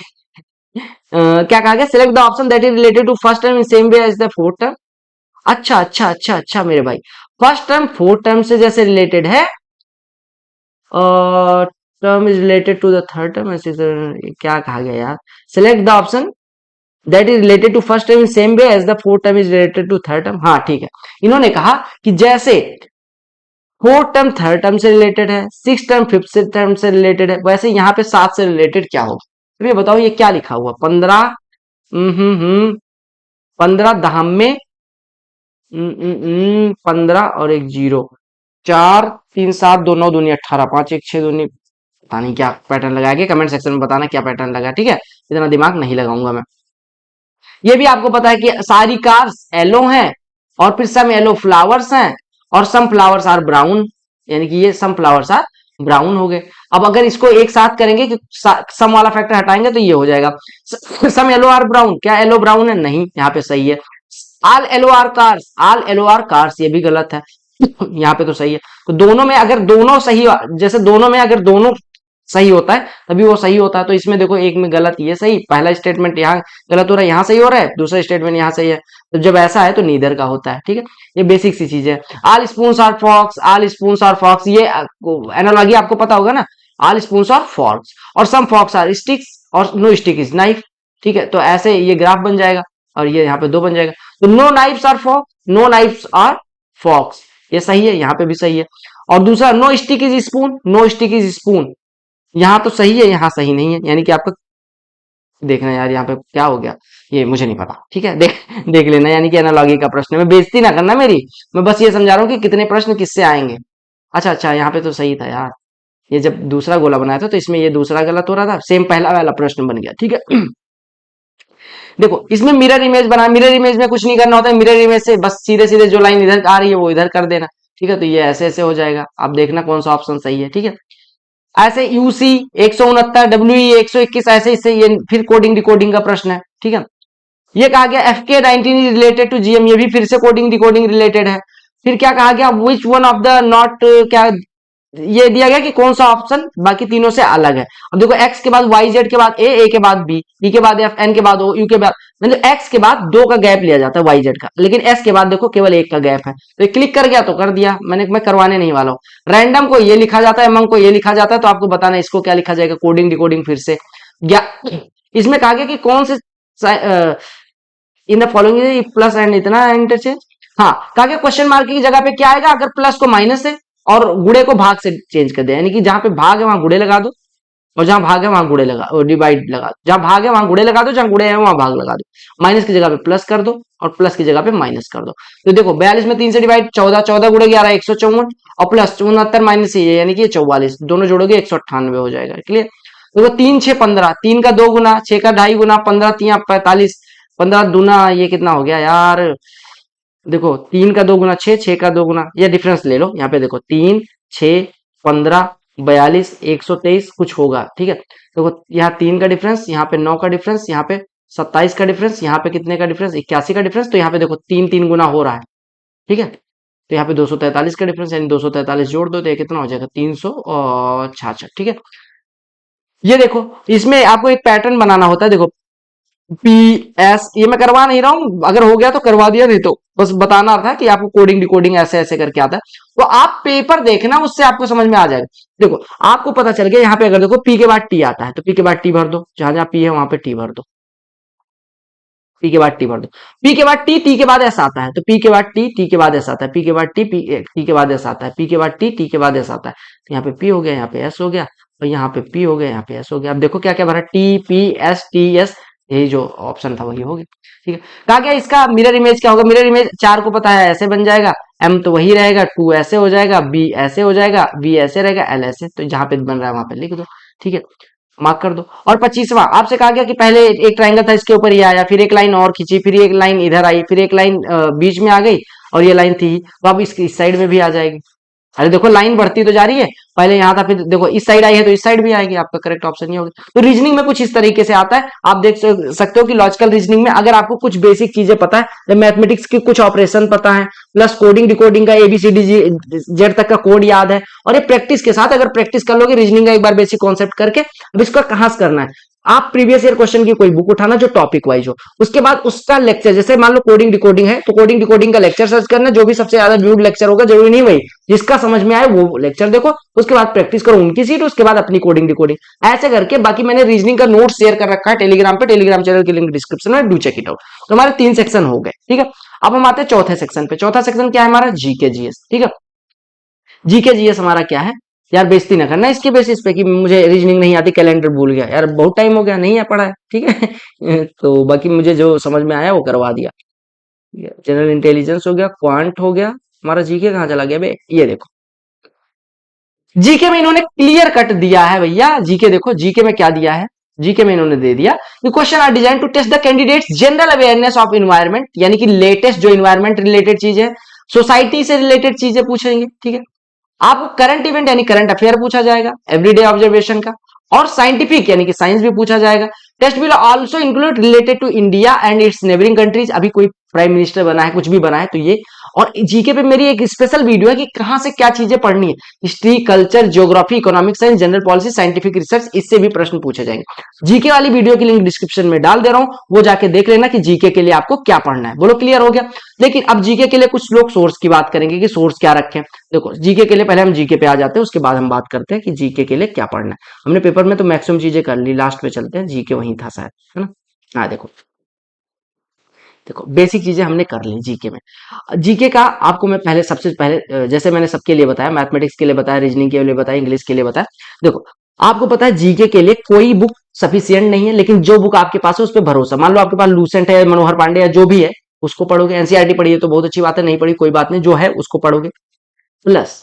क्या कहा गया, select the option that is related to first term in same way as the fourth term. अच्छा अच्छा अच्छा अच्छा मेरे भाई, फर्स्ट टर्म फोर्थ टर्म से जैसे रिलेटेड है, term is related to the third term, ऐसे क्या कहा गया यार, select the option that is related to first term in same way as the fourth term is related to third term. हाँ ठीक है, इन्होंने कहा कि जैसे फोर्थ टर्म थर्ड टर्म से रिलेटेड है, सिक्स टर्म फिफ्थ टर्म से रिलेटेड है, वैसे यहाँ पे 7 से रिलेटेड क्या होगा। तो ये बताओ ये क्या लिखा हुआ, 15 15 दहम में 15 और एक 0, 4 3 7 2 9 दूनी 18, 5 1 6 दूनी, पता नहीं क्या पैटर्न लगाया गया, कमेंट सेक्शन में बताना क्या पैटर्न लगा। ठीक है, इतना दिमाग नहीं लगाऊंगा मैं। ये भी आपको पता है कि सारी कार्स येलो हैं और फिर सम येलो फ्लावर्स हैं और सम फ्लावर्स आर ब्राउन, यानी कि ये सम फ्लावर्स आर ब्राउन हो गए। अब अगर इसको एक साथ करेंगे कि सम वाला फैक्टर हटाएंगे तो ये हो जाएगा सम येलो आर ब्राउन, क्या येलो ब्राउन है, नहीं, यहाँ पे सही है। All yellow are cars, all yellow are cars, ये भी गलत है यहाँ पे तो सही है। तो दोनों में अगर दोनों सही, जैसे दोनों में अगर दोनों सही होता है तभी वो सही होता है, तो इसमें देखो एक में गलत, ये सही, पहला स्टेटमेंट यहाँ गलत हो रहा है, यहाँ सही हो रहा है, दूसरा स्टेटमेंट यहाँ सही है, तो जब ऐसा है तो नीदर का होता है। ठीक है, ये बेसिक सी चीज है। All spoons are forks, all spoons are forks, ये एनालॉजी आपको पता होगा ना, ऑल स्पून्स आर फॉक्स और सम फॉक्स आर स्टिक्स और नो स्टिक इज नाइफ। ठीक है, तो ऐसे ये ग्राफ बन जाएगा और ये यहाँ पे 2 बन जाएगा। तो no knives are forks, no knives are forks, ये सही है, यहाँ पे भी सही है। और दूसरा no stick is spoon, no stick is spoon, यहाँ तो सही है, यहाँ सही नहीं है, यानी कि आपका देखना यार यहाँ पे क्या हो गया, ये मुझे नहीं पता। ठीक है, देख लेना, यानी कि एनालॉजी का प्रश्न है, मैं बेइज्जती ना करना मेरी, मैं बस ये समझा रहा हूँ कि कितने प्रश्न किससे आएंगे। अच्छा अच्छा, यहाँ पे तो सही था यार, ये जब दूसरा गोला बनाया था तो इसमें ये दूसरा गलत हो रहा था, सेम पहला वाला प्रश्न बन गया। ठीक है देखो इसमें मिरर इमेज बना, मिरर इमेज में कुछ नहीं करना होता है, मिरर इमेज से बस सीधे सीधे जो लाइन इधर आ रही है वो इधर कर देना। ठीक है, तो ये ऐसे ऐसे हो जाएगा, आप देखना कौन सा ऑप्शन सही है। ठीक है, ऐसे यूसी 169 डब्ल्यू 121, ऐसे इससे ये फिर कोडिंग डिकोडिंग का प्रश्न है। ठीक है, ये कहा गया एफके 19 रिलेटेड टू जीएम, ये भी फिर से कोडिंग डिकोडिंग रिलेटेड है। फिर क्या कहा गया, which one of the not, क्या ये दिया गया कि कौन सा ऑप्शन बाकी तीनों से अलग है। अब देखो एक्स के बाद वाई जेड के बाद ए के बाद बी, ई के बाद एफ, एन के बाद ओ, यू के बाद, मतलब एक्स के बाद 2 का गैप लिया जाता है वाई जेड का, लेकिन एस के बाद देखो केवल 1 का गैप है, तो ये क्लिक कर गया तो कर दिया, मैं करवाने नहीं वाला हूँ। रैंडम को ये लिखा जाता है, अमंग को ये लिखा जाता है, तो आपको बताना इसको क्या लिखा जाएगा, कोडिंग डिकोडिंग फिर से। इसमें कहा गया कि कौन से in the following plus and इतना इंटरचेंज, हाँ कहा गया क्वेश्चन मार्क की जगह पे क्या आएगा, अगर प्लस को माइनस है और गुड़े को भाग से चेंज कर दे, यानी कि जहां पे भाग है वहां गुड़े लगा दो और जहां भाग है वहां गुड़े लगा, डिवाइड लगा दो, जहां भाग है वहां गुड़े लगा दो, जहां गुड़े है वहां भाग लगा दो, माइनस की जगह पे प्लस कर दो और प्लस की जगह पे माइनस कर दो। तो देखो 42 में 3 से डिवाइड 14, 14 गुड़े 11 154 और प्लस 69 माइनस ये यानी कि 44, दोनों जोड़ोगे 198 हो जाएगा। क्लियर, देखो 3 6 15, 3 का 2 गुना, 6 का 2.5 गुना, 15 3 45, 15 दूना ये कितना हो गया यार। देखो 3 का 2 गुना 6, 6 का 2 गुना, ये डिफरेंस ले लो यहाँ पे। देखो 3 6 15 42 123 कुछ होगा, ठीक है। देखो यहाँ 3 का डिफरेंस, यहाँ पे 9 का डिफरेंस, यहाँ पे 27 का डिफरेंस, यहाँ पे कितने का डिफरेंस, 81 का डिफरेंस। तो यहाँ पे देखो 3 3 गुना हो रहा है, ठीक है। तो यहाँ पे 243 का डिफरेंस, यानी 243 जोड़ दो तो ये कितना हो जाएगा, 366, ठीक है। ये देखो, इसमें आपको एक पैटर्न बनाना होता है। देखो पी एस, ये मैं करवा नहीं रहा हूं, अगर हो गया तो करवा दिया, नहीं तो बस बताना था कि आपको कोडिंग डिकोडिंग ऐसे ऐसे करके आता है। तो आप पेपर देखना, उससे आपको समझ में आ जाएगा। देखो आपको पता चल गया, यहाँ पे अगर देखो पी के बाद टी आता है तो पी के बाद टी भर दो, जहां जहां पी है वहां पे टी भर दो, पी के बाद टी भर दो। पी के बाद टी, टी के बाद एस आता है तो पी के बाद टी, टी के बाद एस आता है, पी के बाद टी, टी के बाद एस आता है, पी के बाद टी, टी के बाद एस आता है। तो यहाँ पे पी हो गया, यहाँ पे एस हो गया, और यहाँ पे पी हो गया, यहाँ पे एस हो गया। अब देखो क्या क्या भरा, T P S T S, यही जो ऑप्शन था वही हो गया, ठीक है। कहा गया इसका मिरर इमेज क्या होगा, मिरर इमेज 4 को पता है ऐसे बन जाएगा, एम तो वही रहेगा, 2 ऐसे हो जाएगा, बी ऐसे हो जाएगा, बी ऐसे रहेगा, एल ऐसे। तो जहां पे बन रहा है वहां पे लिख दो, ठीक है, मार्क कर दो। और 25वां आपसे कहा गया कि पहले एक ट्रायंगल था, इसके ऊपर ये आया, फिर एक लाइन और खींची, फिर एक लाइन इधर आई, फिर एक लाइन बीच में आ गई, और ये लाइन थी, तो अब इसकी इस साइड में भी आ जाएगी। अरे देखो लाइन बढ़ती तो जा रही है, पहले यहाँ था, फिर देखो इस साइड आई है तो इस साइड भी आएगी, आपका करेक्ट ऑप्शन ये होगा। तो रीजनिंग में कुछ इस तरीके से आता है। आप देख सकते हो कि लॉजिकल रीजनिंग में अगर आपको कुछ बेसिक चीजें पता है, मैथमेटिक्स की कुछ ऑपरेशन पता है, प्लस कोडिंग डिकोडिंग का एबीसीडी जेड तक का कोड याद है, और ये प्रैक्टिस के साथ अगर प्रैक्टिस कर लोगे रीजनिंग का एक बार बेसिक कॉन्सेप्ट करके, अब इसका कहां से करना है, आप प्रीवियस ईयर क्वेश्चन की कोई बुक उठाना जो टॉपिक वाइज हो, उसके बाद उसका लेक्चर, जैसे मान लो कोडिंग डिकोडिंग है तो कोडिंग डिकोडिंग का लेक्चर सर्च करना, जो भी सबसे ज्यादा व्यूड लेक्चर होगा, जरूरी नहीं वही, जिसका समझ में आए वो लेक्चर देखो, उसके बाद प्रैक्टिस करो उनकी सीट, उसके बाद अपनी कोडिंग डिकोडिंग ऐसे करके। बाकी मैंने रीजनिंग का नोट शेयर कर रखा है टेलीग्राम पे, टेलीग्राम चैनल की लिंक डिस्क्रिप्शन में, डू चेक इट आउट। तो हमारे 3 सेक्शन हो गए, ठीक है। अब हम आते हैं चौथे सेक्शन पे। चौथा सेक्शन क्या है हमारा, जीके जीएस, ठीक है। जीके जीएस हमारा क्या है यार, बेइज्जती ना करना इसके बेसिस पे कि मुझे रीजनिंग नहीं आती, कैलेंडर भूल गया, यार बहुत टाइम हो गया नहीं है पढ़ा है, ठीक है। तो बाकी मुझे जो समझ में आया वो करवा दिया। जनरल इंटेलिजेंस हो गया, क्वांट हो गया, हमारा जीके कहाँ चला गया बे, ये देखो जीके में इन्होंने क्लियर कट दिया है भैया। जीके देखो, जीके में क्या दिया है, जीके में इन्होंने दे दिया कि question are design to test the candidates general awareness of environment, यानी कि लेटेस्ट जो इन्वायरमेंट रिलेटेड चीज है, सोसाइटी से रिलेटेड चीजें पूछेंगे, ठीक है। आपको करंट इवेंट यानी करंट अफेयर पूछा जाएगा, एवरीडे ऑब्जर्वेशन का, और साइंटिफिक यानी कि साइंस भी पूछा जाएगा। Test will also include related to India and its neighbouring countries, अभी कोई प्राइम मिनिस्टर बना है, कुछ भी बना है तो ये। और जीके पे मेरी एक स्पेशल वीडियो है कि कहां से क्या चीजें पढ़नी है, history, culture, geography, economic science, general policy, scientific research, इससे भी प्रश्न पूछे जाएंगे। जीके वाली वीडियो की लिंक डिस्क्रिप्शन में डाल दे रहा हूं, वो जाके देख लेना कि जीके के लिए आपको क्या पढ़ना है। बोलो क्लियर हो गया। लेकिन अब जीके के लिए कुछ लोग सोर्स की बात करेंगे कि सोर्स क्या रखें। देखो जीके के लिए पहले हम जीके पे आ जाते हैं, उसके बाद हम बात करते हैं कि जीके के लिए क्या पढ़ना है। हमने पेपर में तो मैक्सिमम चीजें कर ली, लास्ट पे चलते हैं, जीके वहीं था शायद, है ना। हाँ देखो, देखो बेसिक चीजें हमने कर ली जीके में। जीके का आपको मैं पहले सबसे पहले जैसे मैंने सबके लिए बताया, मैथमेटिक्स के लिए बताया, रीजनिंग के लिए बताया, इंग्लिश के लिए बताया। देखो आपको पता है जीके के लिए कोई बुक सफिशियंट नहीं है, लेकिन जो बुक आपके पास है उस पर भरोसा। मान लो आपके पास लूसेंट है, मनोहर पांडे है, जो भी है उसको पढ़ोगे। एनसीईआरटी पढ़िए तो बहुत अच्छी बात है, नहीं पढ़ी कोई बात नहीं, जो है उसको पढ़ोगे। प्लस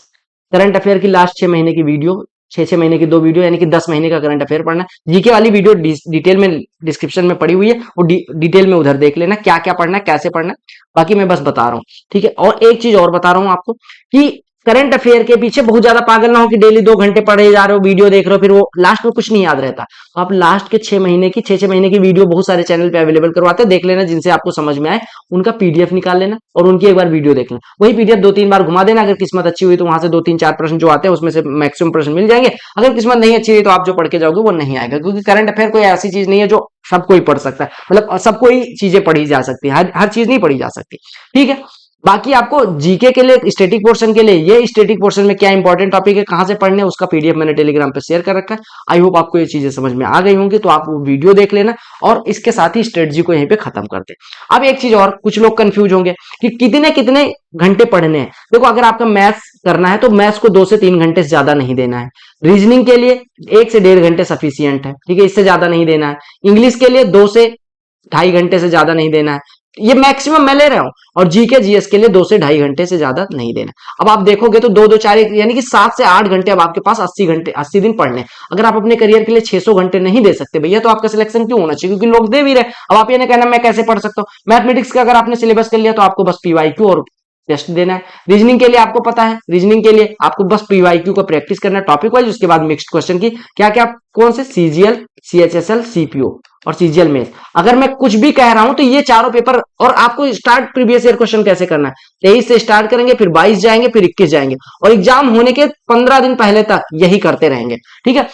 करंट अफेयर की लास्ट 6 महीने की वीडियो, 6 6 महीने की 2 वीडियो, यानी कि 10 महीने का करंट अफेयर पढ़ना है। जीके वाली वीडियो डिटेल में डिस्क्रिप्शन में पड़ी हुई है, वो डिटेल में उधर देख लेना क्या क्या पढ़ना है, कैसे पढ़ना है। बाकी मैं बस बता रहा हूँ, ठीक है। और एक चीज और बता रहा हूँ आपको कि करंट अफेयर के पीछे बहुत ज्यादा पागल ना हो कि डेली 2 घंटे पढ़े जा रहे हो, वीडियो देख रहे हो, फिर वो लास्ट में कुछ नहीं याद रहता। तो आप लास्ट के 6 महीने की 6 6 महीने की वीडियो बहुत सारे चैनल पे अवेलेबल करवाते हैं, देख लेना, जिनसे आपको समझ में आए उनका पीडीएफ निकाल लेना और उनकी एक बार वीडियो देख लेना। वही पीडीएफ 2 3 बार घुमा देना, अगर किस्मत अच्छी हुई तो वहां से 2 3 4 प्रश्न जो आते हैं उसमें से मैक्सिमम प्रश्न मिल जाएंगे। अगर किस्मत नहीं अच्छी हुई तो आप जो पढ़ के जाओगे वो नहीं आएगा, क्योंकि करंट अफेयर कोई ऐसी चीज नहीं है जो सब कोई पढ़ सकता है, मतलब सब कोई चीजें पढ़ी जा सकती है, हर चीज नहीं पढ़ी जा सकती, ठीक है। बाकी आपको जीके के लिए स्टैटिक पोर्शन के लिए, ये स्टैटिक पोर्शन में क्या इंपॉर्टेंट टॉपिक है, कहां से पढ़ने है, उसका पीडीएफ मैंने टेलीग्राम पे शेयर कर रखा है। आई होप आपको ये चीजें समझ में आ गई होंगी, तो आप वो वीडियो देख लेना और इसके साथ ही स्ट्रेटजी को यहीं पे खत्म करते हैं। अब एक चीज और, कुछ लोग कंफ्यूज होंगे कि कितने कितने घंटे पढ़ने हैं। देखो अगर आपका मैथ्स करना है तो मैथ्स को 2 से 3 घंटे से ज्यादा नहीं देना है। रीजनिंग के लिए 1 से 1.5 घंटे सफिशियंट है, ठीक है, इससे ज्यादा नहीं देना है। इंग्लिश के लिए 2 से 2.5 घंटे से ज्यादा नहीं देना है। ये मैक्सिमम मैं ले रहा हूं। और जीके जीएस के लिए 2 से 2.5 घंटे से ज्यादा नहीं देना। अब आप देखोगे तो दो दो चार एक यानी कि 7 से 8 घंटे अब आपके पास 80 घंटे 80 दिन पढ़ने। अगर आप अपने करियर के लिए 600 घंटे नहीं दे सकते भैया, तो आपका सिलेक्शन क्यों होना चाहिए? क्योंकि लोग दे भी रहे। अब आप ये नहीं कहना मैं कैसे पढ़ सकता हूँ। मैथमेटिक्स का अगर आपने सिलेबस कर लिया तो आपको बस पीवाईक्यू और टेस्ट देना है। रीजनिंग के लिए आपको पता है, रीजनिंग के लिए आपको बस पीवाईक्यू का प्रैक्टिस करना है टॉपिक वाइज, उसके बाद मिक्स्ड क्वेश्चन की क्या क्या कौन से सीजीएल, सीएचएसएल, सीपीओ और सीजीएल में। अगर मैं कुछ भी कह रहा हूं तो ये चारों पेपर। और आपको स्टार्ट प्रीवियस ईयर क्वेश्चन कैसे करना है, 23 से स्टार्ट करेंगे, फिर 22 जाएंगे, फिर 21 जाएंगे, और एग्जाम होने के 15 दिन पहले तक यही करते रहेंगे। ठीक है।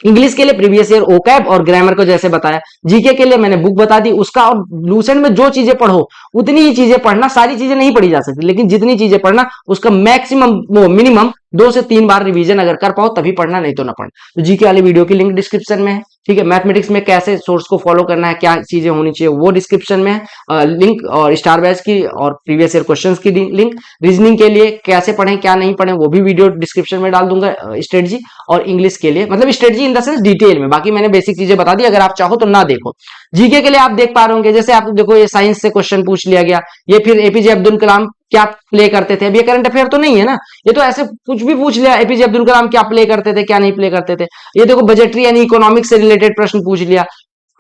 इंग्लिश के लिए प्रीवियस ईयर ओकैब और ग्रामर को जैसे बताया। जीके के लिए मैंने बुक बता दी उसका, और लूसेंट में जो चीजें पढ़ो उतनी ही चीजें पढ़ना। सारी चीजें नहीं पढ़ी जा सकती, लेकिन जितनी चीजें पढ़ना उसका मैक्सिमम वो मिनिमम 2 से 3 बार रिवीजन अगर कर पाओ तभी पढ़ना, नहीं तो ना पढ़ना। तो जीके वाली वीडियो की लिंक डिस्क्रिप्शन में है। ठीक है। मैथमेटिक्स में कैसे सोर्स को फॉलो करना है, क्या चीजें होनी चाहिए, वो डिस्क्रिप्शन में है लिंक। और स्टार बैच की और प्रीवियस ईयर क्वेश्चंस की लिंक। रीजनिंग के लिए कैसे पढ़ें क्या नहीं पढ़ें वो भी वीडियो डिस्क्रिप्शन में डाल दूंगा स्ट्रेटजी। और इंग्लिश के लिए मतलब strategy in the sense detail में, बाकी मैंने बेसिक चीजें बता दी, अगर आप चाहो तो ना देखो। जीके के लिए आप देख पा रहे होंगे, जैसे आप देखो ये साइंस से क्वेश्चन पूछ लिया गया, ये फिर एपीजे अब्दुल कलाम क्या प्ले करते थे। अब ये करंट अफेयर तो नहीं है ना, ये तो ऐसे कुछ भी पूछ लिया, एपीजे अब्दुल कलाम क्या प्ले करते थे क्या नहीं प्ले करते थे। ये देखो बजटरी यानी इकोनॉमिक्स से रिलेटेड प्रश्न पूछ लिया।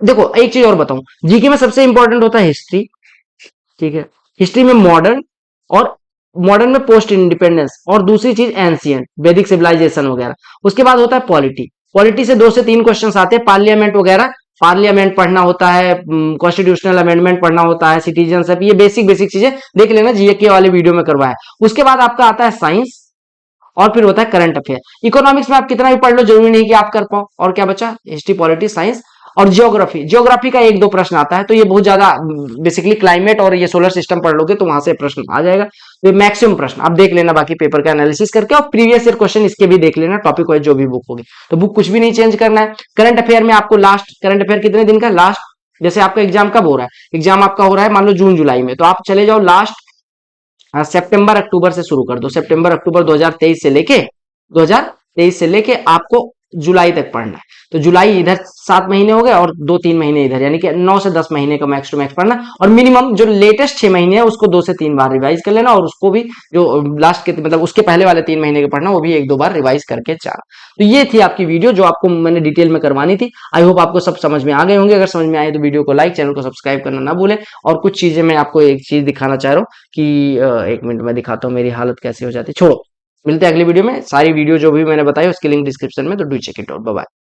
देखो एक चीज और बताऊं, जीके में सबसे इंपॉर्टेंट होता है हिस्ट्री। ठीक है। हिस्ट्री में मॉडर्न, और मॉडर्न में पोस्ट इंडिपेंडेंस, और दूसरी चीज एंशियंट वैदिक सिविलाइजेशन वगैरह। उसके बाद होता है पॉलिटी। पॉलिटी से 2 से 3 क्वेश्चन आते हैं, पार्लियामेंट वगैरह। पार्लियामेंट पढ़ना होता है, कॉन्स्टिट्यूशनल अमेंडमेंट पढ़ना होता है, सिटीजनशिप, ये बेसिक बेसिक चीजें देख लेना, जीके वाले वीडियो में करवाया। उसके बाद आपका आता है साइंस, और फिर होता है करंट अफेयर। इकोनॉमिक्स में आप कितना भी पढ़ लो जरूरी नहीं कि आप कर पाओ। और क्या बचा, हिस्ट्री, पॉलिटी, साइंस और ज्योग्राफी। ज्योग्राफी का 1-2 प्रश्न आता है, तो ये बहुत ज्यादा बेसिकली क्लाइमेट और ये सोलर सिस्टम पढ़ लोगे तो वहां से प्रश्न आ जाएगा। तो ये मैक्सिमम प्रश्न आप देख लेना बाकी पेपर का एनालिसिस करके, और प्रीवियस ईयर क्वेश्चन इसके भी देख लेना टॉपिक वाइज जो भी बुक होगी। तो बुक कुछ भी नहीं चेंज करना है। करंट अफेयर में आपको लास्ट करंट अफेयर कितने दिन का, लास्ट जैसे आपका एग्जाम कब हो रहा है, एग्जाम आपका हो रहा है मान लो जून जुलाई में, तो आप चले जाओ लास्ट सितंबर अक्टूबर से शुरू कर दो। सितंबर अक्टूबर 2023 से लेके आपको जुलाई तक पढ़ना है। तो जुलाई इधर 7 महीने हो गए और 2-3 महीने इधर, यानी कि 9 से 10 महीने का मैक्स टू मैक्स पढ़ना। और मिनिमम जो लेटेस्ट 6 महीने है उसको 2 से 3 बार रिवाइज कर लेना, और उसको भी जो लास्ट के मतलब उसके पहले वाले 3 महीने का पढ़ना वो भी 1-2 बार रिवाइज करके जाना। तो ये थी आपकी वीडियो जो आपको मैंने डिटेल में करवानी थी। आई होप आपको सब समझ में आ गए होंगे। अगर समझ में आए तो वीडियो को लाइक, चैनल को सब्सक्राइब करना ना भूलें। और कुछ चीजें मैं आपको एक चीज दिखाना चाह रहा हूँ कि 1 मिनट में दिखाता हूँ मेरी हालत कैसी हो जाती है। छोड़ो, मिलते हैं अगली वीडियो में। सारी वीडियो जो भी मैंने बताई उसकी लिंक डिस्क्रिप्शन में, तो do check it out. Bye bye.